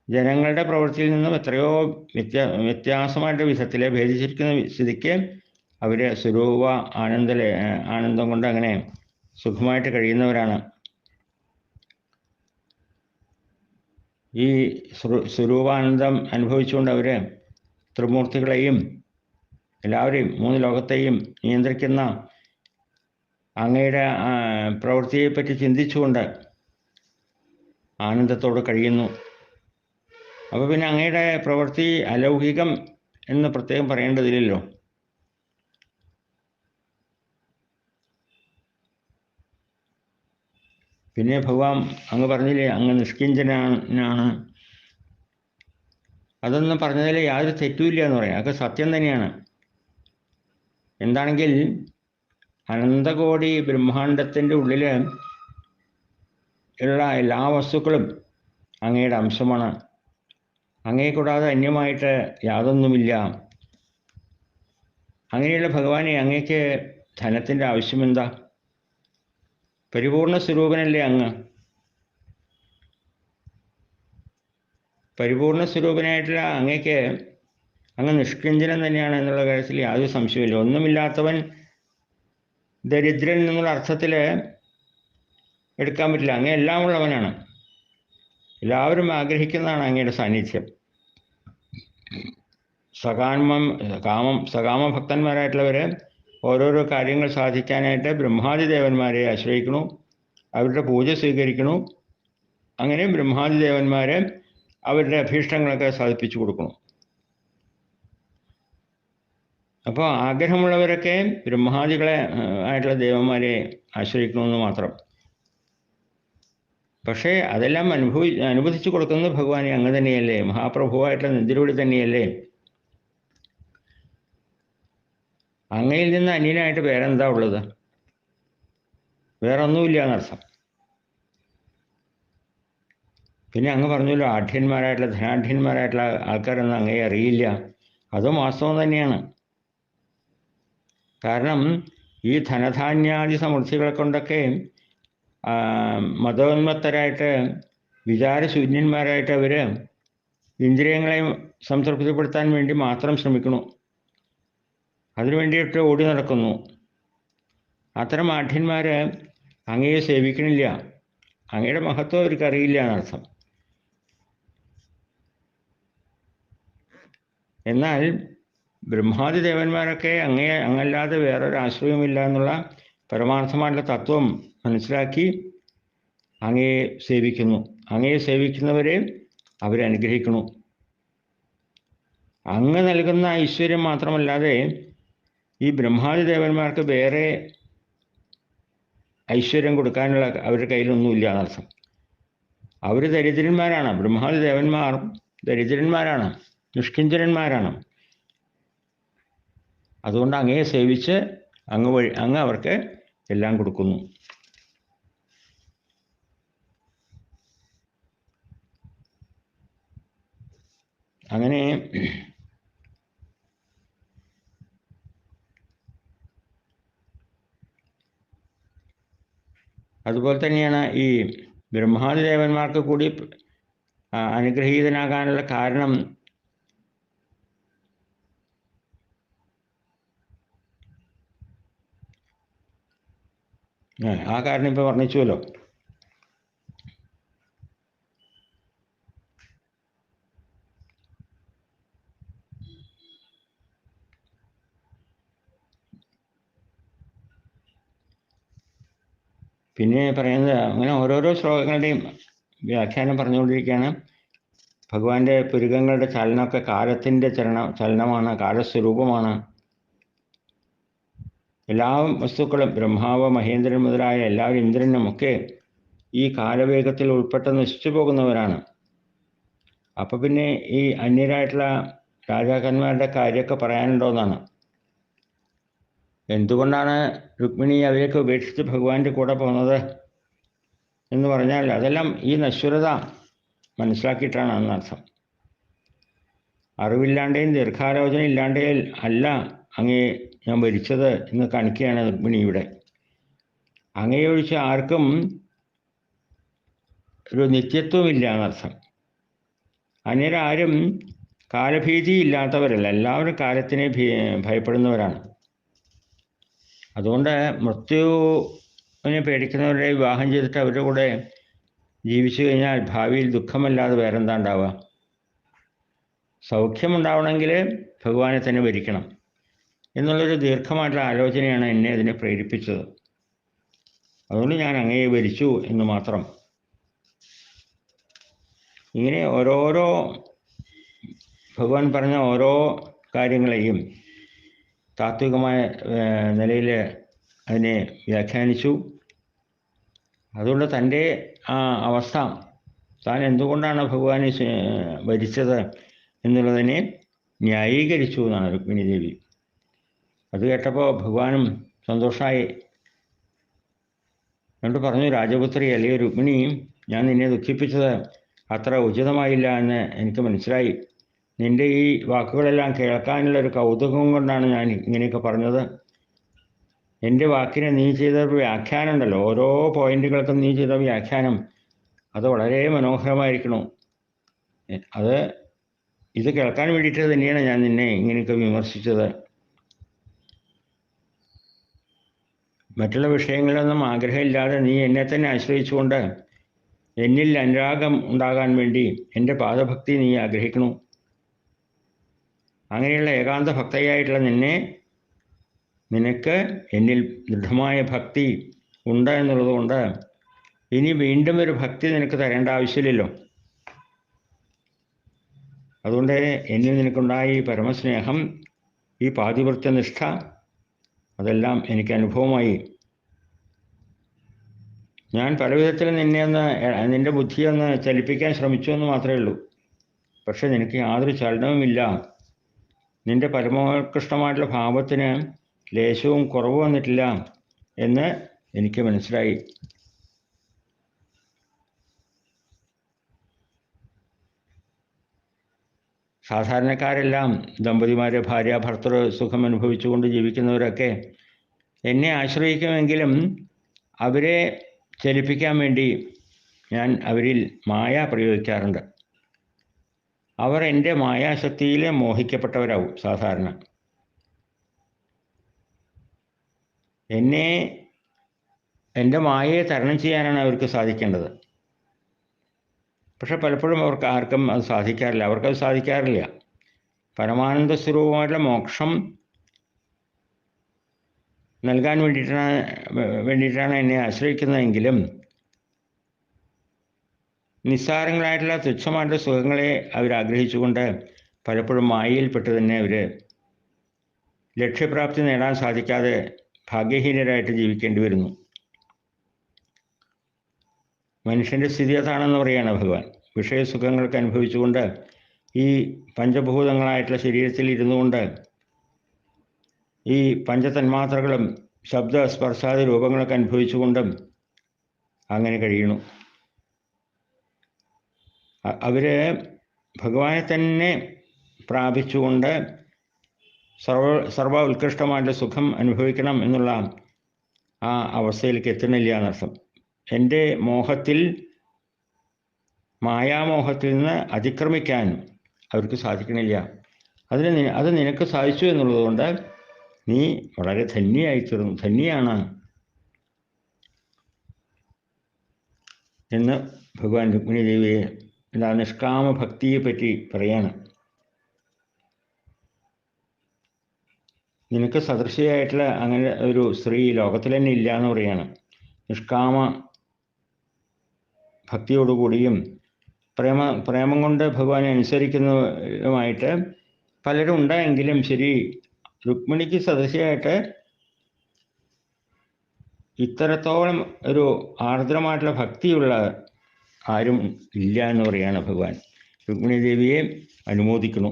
ജനങ്ങളുടെ പ്രവൃത്തിയിൽ നിന്നും എത്രയോ വ്യത്യാസമായിട്ട് വിധത്തിൽ ഭേദിച്ചിരിക്കുന്ന സ്ഥിതിക്ക് അവർ സ്വരൂപ ആനന്ദം കൊണ്ട് അങ്ങനെ സുഖമായിട്ട് കഴിയുന്നവരാണ്. ഈ സ്വരൂപാനന്ദം അനുഭവിച്ചുകൊണ്ട് അവർ ത്രിമൂർത്തികളെയും എല്ലാവരെയും 3 ലോകത്തെയും നിയന്ത്രിക്കുന്ന അങ്ങയുടെ പ്രവൃത്തിയെപ്പറ്റി ചിന്തിച്ചുകൊണ്ട് ആനന്ദത്തോടെ കഴിയുന്നു. അപ്പോൾ പിന്നെ അങ്ങയുടെ പ്രവൃത്തി അലൗകികം എന്ന് പ്രത്യേകം പറയേണ്ടതില്ലല്ലോ. പിന്നെ ഭഗവാൻ അങ്ങ് പറഞ്ഞില്ലേ അങ്ങ് നിഷ്കിഞ്ചനാണ്. അതൊന്നും പറഞ്ഞതിൽ യാതൊരു തെറ്റുമില്ല എന്ന് പറയാം. അതൊക്കെ സത്യം തന്നെയാണ്. എന്താണെങ്കിൽ അനന്തകോടി ബ്രഹ്മാണ്ടത്തിൻ്റെ ഉള്ളിൽ ഉള്ള എല്ലാ വസ്തുക്കളും അങ്ങയുടെ അംശമാണ്. അങ്ങയെ കൂടാതെ അന്യമായിട്ട് യാതൊന്നുമില്ല. അങ്ങനെയുള്ള ഭഗവാനെ അങ്ങേക്ക് ധനത്തിൻ്റെ ആവശ്യമെന്താ? പരിപൂർണ സ്വരൂപനല്ലേ അങ്ങ്? പരിപൂർണ സ്വരൂപനായിട്ടുള്ള അങ്ങേക്ക് അങ്ങ് നിഷ്കിഞ്ചനം തന്നെയാണ് എന്നുള്ള കാര്യത്തിൽ യാതൊരു സംശയമില്ല. ഒന്നുമില്ലാത്തവൻ ദരിദ്രൻ എന്നുള്ള അർത്ഥത്തിൽ എടുക്കാൻ പറ്റില്ല. അങ്ങ് എല്ലാം ഉള്ളവനാണ്. എല്ലാവരും ആഗ്രഹിക്കുന്നതാണ് അങ്ങയുടെ സാന്നിധ്യം. സകാമ ഭക്തന്മാരായിട്ടുള്ളവർ ഓരോരോ കാര്യങ്ങൾ സാധിക്കാനായിട്ട് ബ്രഹ്മാദി ദേവന്മാരെ ആശ്രയിക്കണു, അവരുടെ പൂജ സ്വീകരിക്കണു. അങ്ങനെ ബ്രഹ്മാദി ദേവന്മാർ അവരുടെ അഭീഷ്ടങ്ങളൊക്കെ സാധിപ്പിച്ചു കൊടുക്കണം. അപ്പോൾ ആഗ്രഹമുള്ളവരൊക്കെ ബ്രഹ്മാദികളെ ആയിട്ടുള്ള ദേവന്മാരെ ആശ്രയിക്കണമെന്ന് മാത്രം. പക്ഷേ അതെല്ലാം അനുവദിച്ചു കൊടുക്കുന്നത് ഭഗവാനെ അങ്ങ് തന്നെയല്ലേ? മഹാപ്രഭുവായിട്ടുള്ള നെഞ്ചിലൂടെ തന്നെയല്ലേ? അങ്ങയിൽ നിന്ന് അന്യനായിട്ട് വേറെന്താ ഉള്ളത്? വേറെ ഒന്നുമില്ല എന്നർത്ഥം. പിന്നെ അങ്ങ് പറഞ്ഞല്ലോ ആഢ്യന്മാരായിട്ടുള്ള ധനാഢ്യന്മാരായിട്ടുള്ള ആൾക്കാരൊന്നും അങ്ങയെ അറിയില്ല. അതും വാസ്തവം തന്നെയാണ്. കാരണം ഈ ധനധാന്യാദി സമൃദ്ധികളെ കൊണ്ടൊക്കെ മതോന്മത്തരായിട്ട് വിചാരശൂന്യന്മാരായിട്ട് അവർ ഇന്ദ്രിയങ്ങളെ സംതൃപ്തിപ്പെടുത്താൻ വേണ്ടി മാത്രം ശ്രമിക്കുന്നു. അതിനു വേണ്ടിയിട്ട് ഓടി നടക്കുന്നു. അത്തരം ആഢ്യന്മാർ അങ്ങയെ സേവിക്കണില്ല. അങ്ങയുടെ മഹത്വം അവർക്ക് അറിയില്ല എന്നർത്ഥം. എന്നാൽ ബ്രഹ്മാദി ദേവന്മാരൊക്കെ അങ്ങല്ലാതെ വേറൊരു ആശ്രയമില്ല എന്നുള്ള പരമാർത്ഥമായിട്ടുള്ള തത്വം മനസ്സിലാക്കി അങ്ങയെ സേവിക്കുന്നു. അങ്ങയെ സേവിക്കുന്നവരെ അവരനുഗ്രഹിക്കുന്നു. അങ്ങ് നൽകുന്ന ഐശ്വര്യം മാത്രമല്ലാതെ ഈ ബ്രഹ്മാദി ദേവന്മാർക്ക് വേറെ ഐശ്വര്യം കൊടുക്കാനുള്ള അവരുടെ കയ്യിലൊന്നുമില്ല എന്നർത്ഥം. അവർ ദരിദ്രന്മാരാണ്. ബ്രഹ്മാദി ദേവന്മാർ ദരിദ്രന്മാരാണ്, നിഷ്കിഞ്ചരന്മാരാണ്. അതുകൊണ്ട് അങ്ങയെ സേവിച്ച് അങ്ങ് അവർക്ക് എല്ലാം കൊടുക്കുന്നു. അങ്ങനെ അതുപോലെ തന്നെയാണ് ഈ ബ്രഹ്മാദി ദേവന്മാർക്ക് കൂടി അനുഗ്രഹീതനാകാനുള്ള കാരണം ആ കാരണം ഇപ്പോൾ വർണ്ണിച്ചുവല്ലോ. പിന്നെ പറയുന്നത് അങ്ങനെ ഓരോരോ ശ്ലോകങ്ങളുടെയും വ്യാഖ്യാനം പറഞ്ഞുകൊണ്ടിരിക്കുകയാണ്. ഭഗവാന്റെ പുരുകങ്ങളുടെ ചലനമൊക്കെ കാലത്തിൻ്റെ ചലനമാണ്, കാലസ്വരൂപമാണ്. എല്ലാ വസ്തുക്കളും ബ്രഹ്മാവ്, മഹേന്ദ്രൻ മുതലായ എല്ലാവരും, ഇന്ദ്രനുമൊക്കെ ഈ കാലവേഗത്തിൽ ഉൾപ്പെട്ട് നശിച്ചു പോകുന്നവരാണ്. അപ്പൊ പിന്നെ ഈ അന്യരായിട്ടുള്ള രാജാക്കന്മാരുടെ കാര്യമൊക്കെ പറയാനുണ്ടോന്നാണ്. എന്തുകൊണ്ടാണ് രുക്മിണി അവരെയൊക്കെ ഉപേക്ഷിച്ച് ഭഗവാന്റെ കൂടെ പോകുന്നത് എന്ന് പറഞ്ഞാൽ അതെല്ലാം ഈ നശ്വരത മനസ്സിലാക്കിയിട്ടാണ് എന്നർത്ഥം. അറിവില്ലാണ്ടെയും ദീർഘാലോചന ഇല്ലാണ്ടെയും അല്ല അങ്ങേ ഞാൻ ഭരിച്ചത് എന്ന് കാണിക്കുകയാണ് രുക്മിണിയുടെ. അങ്ങയെ ഒഴിച്ച് ആർക്കും ഒരു നിത്യത്വമില്ല എന്നർത്ഥം. അന്യരാരും കാലഭീതി ഇല്ലാത്തവരല്ല, എല്ലാവരും കാലത്തിനെ ഭയപ്പെടുന്നവരാണ്. അതുകൊണ്ട് മൃത്യുവിനെ പേടിക്കുന്നവരെ വിവാഹം ചെയ്തിട്ട് അവരുടെ കൂടെ ജീവിച്ചു കഴിഞ്ഞാൽ ഭാവിയിൽ ദുഃഖമല്ലാതെ വേറെന്താ ഉണ്ടാവുക? സൗഖ്യമുണ്ടാവണമെങ്കിൽ ഭഗവാനെ തന്നെ ഭരിക്കണം എന്നുള്ളൊരു ദീർഘമായിട്ടുള്ള ആലോചനയാണ് എന്നെ അതിനെ പ്രേരിപ്പിച്ചത്. അതുകൊണ്ട് ഞാൻ അങ്ങയെ ഭരിച്ചു എന്ന് മാത്രം. ഇങ്ങനെ ഓരോരോ ഭഗവാൻ പറഞ്ഞ ഓരോ കാര്യങ്ങളെയും താത്വികമായ നിലയിൽ അതിനെ വ്യാഖ്യാനിച്ചു. അതുകൊണ്ട് തൻ്റെ ആ അവസ്ഥ, താൻ എന്തുകൊണ്ടാണ് ഭഗവാനെ ഭരിച്ചത് എന്നുള്ളതിനെ ന്യായീകരിച്ചു എന്നാണ് രുക്മിണി ദേവി. അത് കേട്ടപ്പോൾ ഭഗവാനും സന്തോഷമായി. എന്നിട്ട് പറഞ്ഞു, രാജപുത്രി അല്ലെങ്കിൽ രുക്മിണി, ഞാൻ നിന്നെ ദുഃഖിപ്പിച്ചത് അത്ര ഉചിതമായില്ല എന്ന് എനിക്ക് മനസ്സിലായി. നിന്റെ ഈ വാക്കുകളെല്ലാം കേൾക്കാനുള്ളൊരു കൗതുകം കൊണ്ടാണ് ഞാൻ ഇങ്ങനെയൊക്കെ പറഞ്ഞത്. എൻ്റെ വാക്കിനെ നീ ചെയ്ത വ്യാഖ്യാനം ഉണ്ടല്ലോ, ഓരോ പോയിന്റുകൾക്കും നീ ചെയ്ത വ്യാഖ്യാനം അത് വളരെ മനോഹരമായിരിക്കണം. ഇത് കേൾക്കാൻ വേണ്ടിയിട്ട് തന്നെയാണ് ഞാൻ നിന്നെ ഇങ്ങനെയൊക്കെ വിമർശിച്ചത്. മറ്റുള്ള വിഷയങ്ങളിലൊന്നും ആഗ്രഹമില്ലാതെ നീ എന്നെ തന്നെ ആശ്രയിച്ചുകൊണ്ട് എന്നിൽ അനുരാഗം ഉണ്ടാകാൻ വേണ്ടി എൻ്റെ പാദഭക്തി നീ ആഗ്രഹിക്കണു. അങ്ങനെയുള്ള ഏകാന്ത ഭക്തയായിട്ടുള്ള നിനക്ക് എന്നിൽ ദൃഢമായ ഭക്തി ഉണ്ട് എന്നുള്ളത് കൊണ്ട് ഇനി വീണ്ടും ഒരു ഭക്തി നിനക്ക് തരേണ്ട ആവശ്യമില്ലല്ലോ. അതുകൊണ്ട് എന്നിൽ നിനക്കുണ്ടായ ഈ പരമസ്നേഹം, ഈ പാതിവൃത്യനിഷ്ഠ, അതെല്ലാം എനിക്ക് അനുഭവമായി. ഞാൻ പല വിധത്തിൽ നിന്റെ ബുദ്ധിയൊന്ന് ചലിപ്പിക്കാൻ ശ്രമിച്ചു എന്ന് മാത്രമേ ഉള്ളൂ. പക്ഷെ നിനക്ക് യാതൊരു ചലനവുമില്ല. നിന്റെ പരമോത്കൃഷ്ടമായിട്ടുള്ള ഭാവത്തിന് ലേശവും കുറവ് വന്നിട്ടില്ല എന്ന് എനിക്ക് മനസ്സിലായി. സാധാരണക്കാരെല്ലാം ദമ്പതിമാരെ ഭാര്യ ഭർത്തൃ സുഖം അനുഭവിച്ചുകൊണ്ട് ജീവിക്കുന്നവരൊക്കെ എന്നെ ആശ്രയിക്കുമെങ്കിലും അവരെ ചലിപ്പിക്കാൻ വേണ്ടി ഞാൻ അവരിൽ മായ പ്രയോഗിക്കാറുണ്ട്. അവർ എൻ്റെ മായാശക്തിയിൽ മോഹിക്കപ്പെട്ടവരാവും സാധാരണ. എൻ്റെ മായയെ തരണം ചെയ്യാനാണ് അവർക്ക് സാധിക്കേണ്ടത്. പക്ഷെ പലപ്പോഴും ആർക്കും അത് സാധിക്കാറില്ല. അവർക്കത് സാധിക്കാറില്ല. പരമാനന്ദ സ്വരൂപമായിട്ടുള്ള മോക്ഷം നൽകാൻ വേണ്ടിയിട്ടാണ് എന്നെ ആശ്രയിക്കുന്നതെങ്കിലും നിസ്സാരങ്ങളായിട്ടുള്ള തുച്ഛമായിട്ടുള്ള സുഖങ്ങളെ അവരാഗ്രഹിച്ചുകൊണ്ട് പലപ്പോഴും മായയിൽപ്പെട്ട് തന്നെ അവർ ലക്ഷ്യപ്രാപ്തി നേടാൻ സാധിക്കാതെ ഭാഗ്യഹീനരായിട്ട് ജീവിക്കേണ്ടി വരുന്നു. മനുഷ്യൻ്റെ സ്ഥിതി അതാണെന്ന് പറയുകയാണ് ഭഗവാൻ. വിഷയസുഖങ്ങൾക്ക് അനുഭവിച്ചുകൊണ്ട് ഈ പഞ്ചഭൂതങ്ങളായിട്ടുള്ള ശരീരത്തിൽ ഇരുന്നു കൊണ്ട് ഈ പഞ്ചതന്മാത്രകളും ശബ്ദ സ്പർശാദി രൂപങ്ങളൊക്കെ അനുഭവിച്ചുകൊണ്ടും അങ്ങനെ കഴിയണു. അവര് ഭഗവാനെ തന്നെ പ്രാപിച്ചുകൊണ്ട് സർവ ഉത്കൃഷ്ടമായിട്ടുള്ള സുഖം അനുഭവിക്കണം എന്നുള്ള ആ അവസ്ഥയിലേക്ക് എത്തണില്ല എന്നർത്ഥം. എൻ്റെ മായാമോഹത്തിൽ നിന്ന് അതിക്രമിക്കാൻ അവർക്ക് സാധിക്കണില്ല. അത് നിനക്ക് സാധിച്ചു എന്നുള്ളത് കൊണ്ട് നീ വളരെ ധന്യയായിത്തീർന്നു, ധന്യാണ് എന്ന് ഭഗവാൻ രുക്മിണി ദേവിയെ നിഷ്കാമ ഭക്തിയെ പറ്റി പറയാണ്. നിനക്ക് സദൃശയായിട്ടുള്ള അങ്ങനെ ഒരു സ്ത്രീ ലോകത്തിൽ തന്നെ ഇല്ല എന്ന് പറയാണ്. നിഷ്കാമ ഭക്തിയോടുകൂടിയും പ്രേമം കൊണ്ട് ഭഗവാനെ അനുസരിക്കുന്നതുമായിട്ട് പലരും ഉണ്ടായെങ്കിലും ശരി, രുക്മിണിക്ക് സദൃശയായിട്ട് ഇത്രത്തോളം ഒരു ആർദ്രമായിട്ടുള്ള ഭക്തിയുള്ള ആരും ഇല്ല എന്ന് പറയുകയാണ് ഭഗവാൻ. രുക്മിണി ദേവിയെ അനുമോദിക്കുന്നു.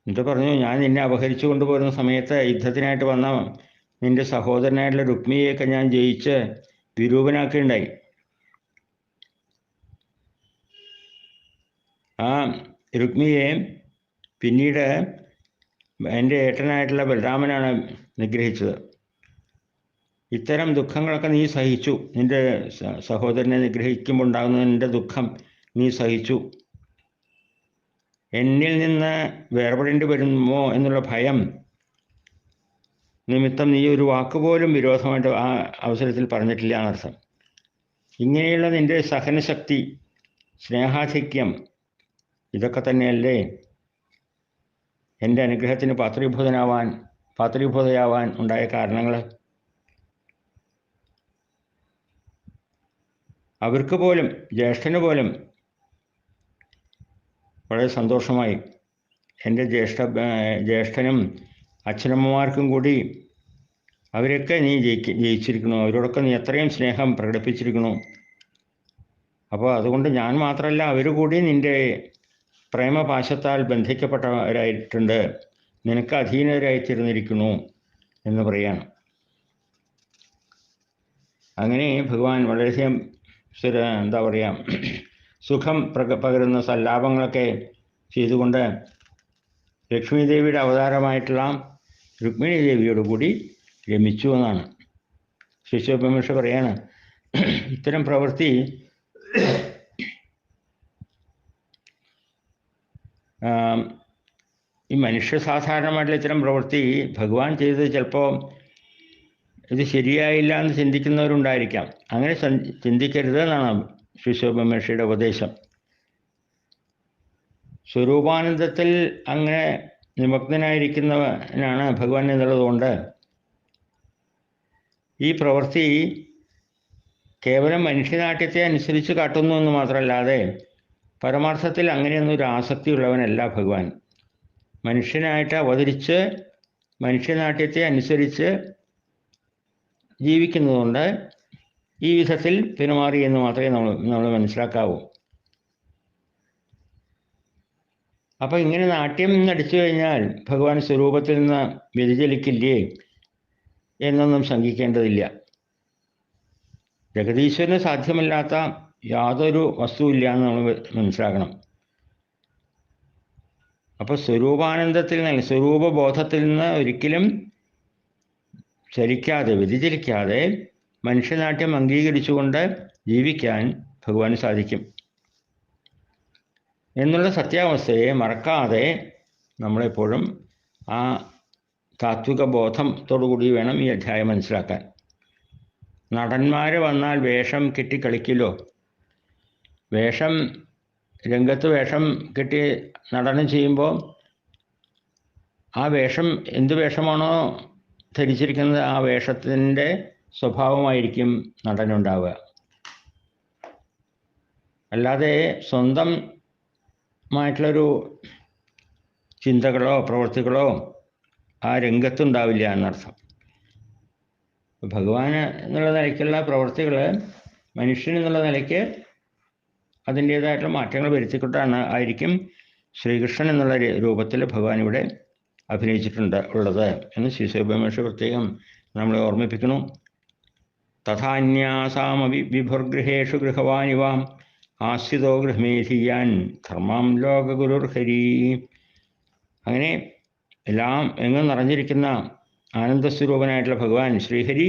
എന്നിട്ട് പറഞ്ഞു, ഞാൻ നിന്നെ അപഹരിച്ചു കൊണ്ടുപോരുന്ന സമയത്ത് യുദ്ധത്തിനായിട്ട് വന്ന നിന്റെ സഹോദരനായിട്ടുള്ള രുക്മിണിയെയൊക്കെ ഞാൻ ജയിച്ച് വിരൂപനാക്കുകയുണ്ടായി. ആ രുക്മിണിയെ പിന്നീട് എൻ്റെ ഏട്ടനായിട്ടുള്ള ബലരാമനാണ് നിഗ്രഹിച്ചത്. ഇത്തരം ദുഃഖങ്ങളൊക്കെ നീ സഹിച്ചു. നിന്റെ സഹോദരനെ നിഗ്രഹിക്കുമ്പോൾ ഉണ്ടാകുന്ന നിന്റെ ദുഃഖം നീ സഹിച്ചു. എന്നിൽ നിന്ന് വേർപെടേണ്ടി വരുമോ എന്നുള്ള ഭയം നിമിത്തം നീ ഒരു വാക്കുപോലും വിരോധമായിട്ട് ആ അവസരത്തിൽ പറഞ്ഞിട്ടില്ല എന്നർത്ഥം. ഇങ്ങനെയുള്ള നിന്റെ സഹനശക്തി, സ്നേഹാധിക്യം, ഇതൊക്കെ തന്നെയല്ലേ എൻ്റെ അനുഗ്രഹത്തിന് പാത്രീഭൂതയാവാൻ ഉണ്ടായ കാരണങ്ങൾ. അവർക്ക് പോലും, ജ്യേഷ്ഠന് പോലും വളരെ സന്തോഷമായി. എൻ്റെ ജ്യേഷ്ഠനും അച്ഛനമ്മമാർക്കും കൂടി അവരൊക്കെ നീ ജയിച്ചിരിക്കുന്നു, അവരോടൊക്കെ നീ എത്രയും സ്നേഹം പ്രകടിപ്പിച്ചിരിക്കുന്നു. അപ്പോൾ അതുകൊണ്ട് ഞാൻ മാത്രമല്ല, അവർ കൂടി നിൻ്റെ പ്രേമപാശത്താൽ ബന്ധിക്കപ്പെട്ടവരായിട്ടുണ്ട്, നിനക്ക് അധീനരായി തീർന്നിരിക്കുന്നു എന്ന് പറയാണ്. അങ്ങനെ ഭഗവാൻ വളരെയധികം എന്താ പറയുക, സുഖം പകരുന്ന സല്ലാപങ്ങളൊക്കെ ചെയ്തുകൊണ്ട് ലക്ഷ്മി ദേവിയുടെ അവതാരമായിട്ടുള്ള രുക്മിണി ദേവിയോട് കൂടി രമിച്ചു എന്നാണ് ശിശുപമേഷ പറയാണ്. ഇത്തരം പ്രവൃത്തി ഈ മനുഷ്യ സാധാരണമായിട്ടുള്ള ഇത്തരം പ്രവൃത്തി ഭഗവാൻ ചെയ്തത് ചിലപ്പോൾ ഇത് ശരിയായില്ല എന്ന് ചിന്തിക്കുന്നവരുണ്ടായിരിക്കാം. അങ്ങനെ ചിന്തിക്കരുത് എന്നാണ് ശിശുപമേഷയുടെ ഉപദേശം. സ്വരൂപാനന്ദത്തിൽ അങ്ങനെ നിമഗ്നനായിരിക്കുന്നവനാണ് ഭഗവാൻ എന്നുള്ളതുകൊണ്ട് ഈ പ്രവൃത്തി കേവലം മനുഷ്യനാട്യത്തെ അനുസരിച്ച് കാട്ടുന്നു എന്ന് മാത്രമല്ലാതെ പരമാർത്ഥത്തിൽ അങ്ങനെയൊന്നും ഒരു ആസക്തിയുള്ളവനല്ല ഭഗവാൻ. മനുഷ്യനായിട്ട് അവതരിച്ച് മനുഷ്യനാട്യത്തെ അനുസരിച്ച് ജീവിക്കുന്നതുകൊണ്ട് ഈ വിധത്തിൽ പെരുമാറി എന്ന് മാത്രമേ നമ്മൾ മനസ്സിലാക്കാവൂ. അപ്പോൾ ഇങ്ങനെ നാട്യം നടിച്ചു കഴിഞ്ഞാൽ ഭഗവാൻ സ്വരൂപത്തിൽ നിന്ന് വ്യതിചലിക്കില്ലേ എന്നൊന്നും ശങ്കിക്കേണ്ടതില്ല. ജഗദീശ്വരന് സാധ്യമല്ലാത്ത യാതൊരു വസ്തുവില്ല എന്ന് നമ്മൾ മനസ്സിലാക്കണം. അപ്പോൾ സ്വരൂപാനന്ദത്തിൽ നിന്ന്, സ്വരൂപബോധത്തിൽ നിന്ന് ഒരിക്കലും ചലിക്കാതെ, വ്യതിചലിക്കാതെ മനുഷ്യനാട്യം അംഗീകരിച്ചുകൊണ്ട് ജീവിക്കാൻ ഭഗവാന് സാധിക്കും എന്നുള്ള സത്യാവസ്ഥയെ മറക്കാതെ നമ്മളെപ്പോഴും ആ താത്വിക ബോധത്തോടുകൂടി വേണം ഈ അധ്യായം മനസ്സിലാക്കാൻ. നടന്മാർ വന്നാൽ വേഷം കെട്ടി കളിക്കില്ലോ. രംഗത്ത് വേഷം കെട്ടി നടനം ചെയ്യുമ്പോൾ ആ വേഷം എന്ത് വേഷമാണോ ധരിച്ചിരിക്കുന്നത് ആ വേഷത്തിൻ്റെ സ്വഭാവമായിരിക്കും നടനുണ്ടാവുക. അല്ലാതെ സ്വന്തമായിട്ടുള്ളൊരു ചിന്തകളോ പ്രവൃത്തികളോ ആ രംഗത്തുണ്ടാവില്ല എന്നർത്ഥം. ഭഗവാൻ എന്നുള്ള നിലയ്ക്കുള്ള പ്രവൃത്തികൾ മനുഷ്യൻ എന്നുള്ള നിലയ്ക്ക് അതിൻ്റേതായിട്ടുള്ള മാറ്റങ്ങൾ വരുത്തിക്കൊണ്ടായിരിക്കും ശ്രീകൃഷ്ണൻ എന്നുള്ള രൂപത്തിൽ ഭഗവാൻ ഇവിടെ ഉള്ളത് എന്ന് ശിശുപമേഷ പ്രത്യേകം നമ്മളെ ഓർമ്മിപ്പിക്കുന്നു. തഥാന്യാസാമപി വിഭുർഗൃഹേഷു ഗൃഹവാനിവാം ആശ്രിതോ ഗൃഹമേധിയാൻ ധർമാം ലോകഗുരുർഹരി. അങ്ങനെ എല്ലാം എങ്ങും നിറഞ്ഞിരിക്കുന്ന ആനന്ദസ്വരൂപനായിട്ടുള്ള ഭഗവാൻ ശ്രീഹരി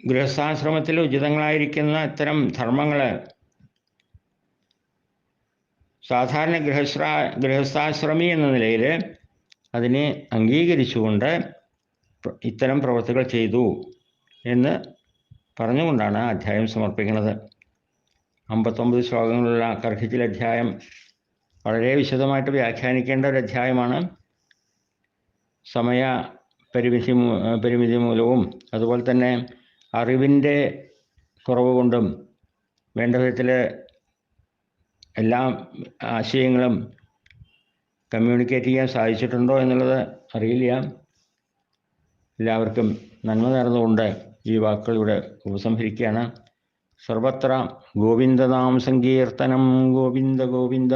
ഗൃഹസ്ഥാശ്രമത്തിൽ ഉചിതങ്ങളായിരിക്കുന്ന ഇത്തരം ധർമ്മങ്ങൾ സാധാരണ ഗൃഹസ്ഥാശ്രമി എന്ന നിലയിൽ അതിനെ അംഗീകരിച്ചുകൊണ്ട് ഇത്തരം പ്രവൃത്തികൾ ചെയ്തു എന്ന് പറഞ്ഞുകൊണ്ടാണ് അധ്യായം സമർപ്പിക്കുന്നത്. 59 ശ്ലോകങ്ങളുള്ള കർഹിച്ചിൽ അധ്യായം വളരെ വിശദമായിട്ട് വ്യാഖ്യാനിക്കേണ്ട ഒരു അധ്യായമാണ്. സമയ പരിമിതി മൂലവും അതുപോലെ തന്നെ അറിവിൻ്റെ കുറവ് കൊണ്ടും വേണ്ട വിധത്തിൽ എല്ലാ ആശയങ്ങളും കമ്മ്യൂണിക്കേറ്റ് ചെയ്യാൻ സാധിച്ചിട്ടുണ്ടോ എന്നുള്ളത് അറിയില്ല. എല്ലാവർക്കും നന്മ നേർന്നുകൊണ്ട് ഈ വാക്കുകൾ ഇവിടെ ഉപസംഹരിക്കുകയാണ്. സർവത്ര ഗോവിന്ദനാം സങ്കീർത്തനം. ഗോവിന്ദ ഗോവിന്ദ.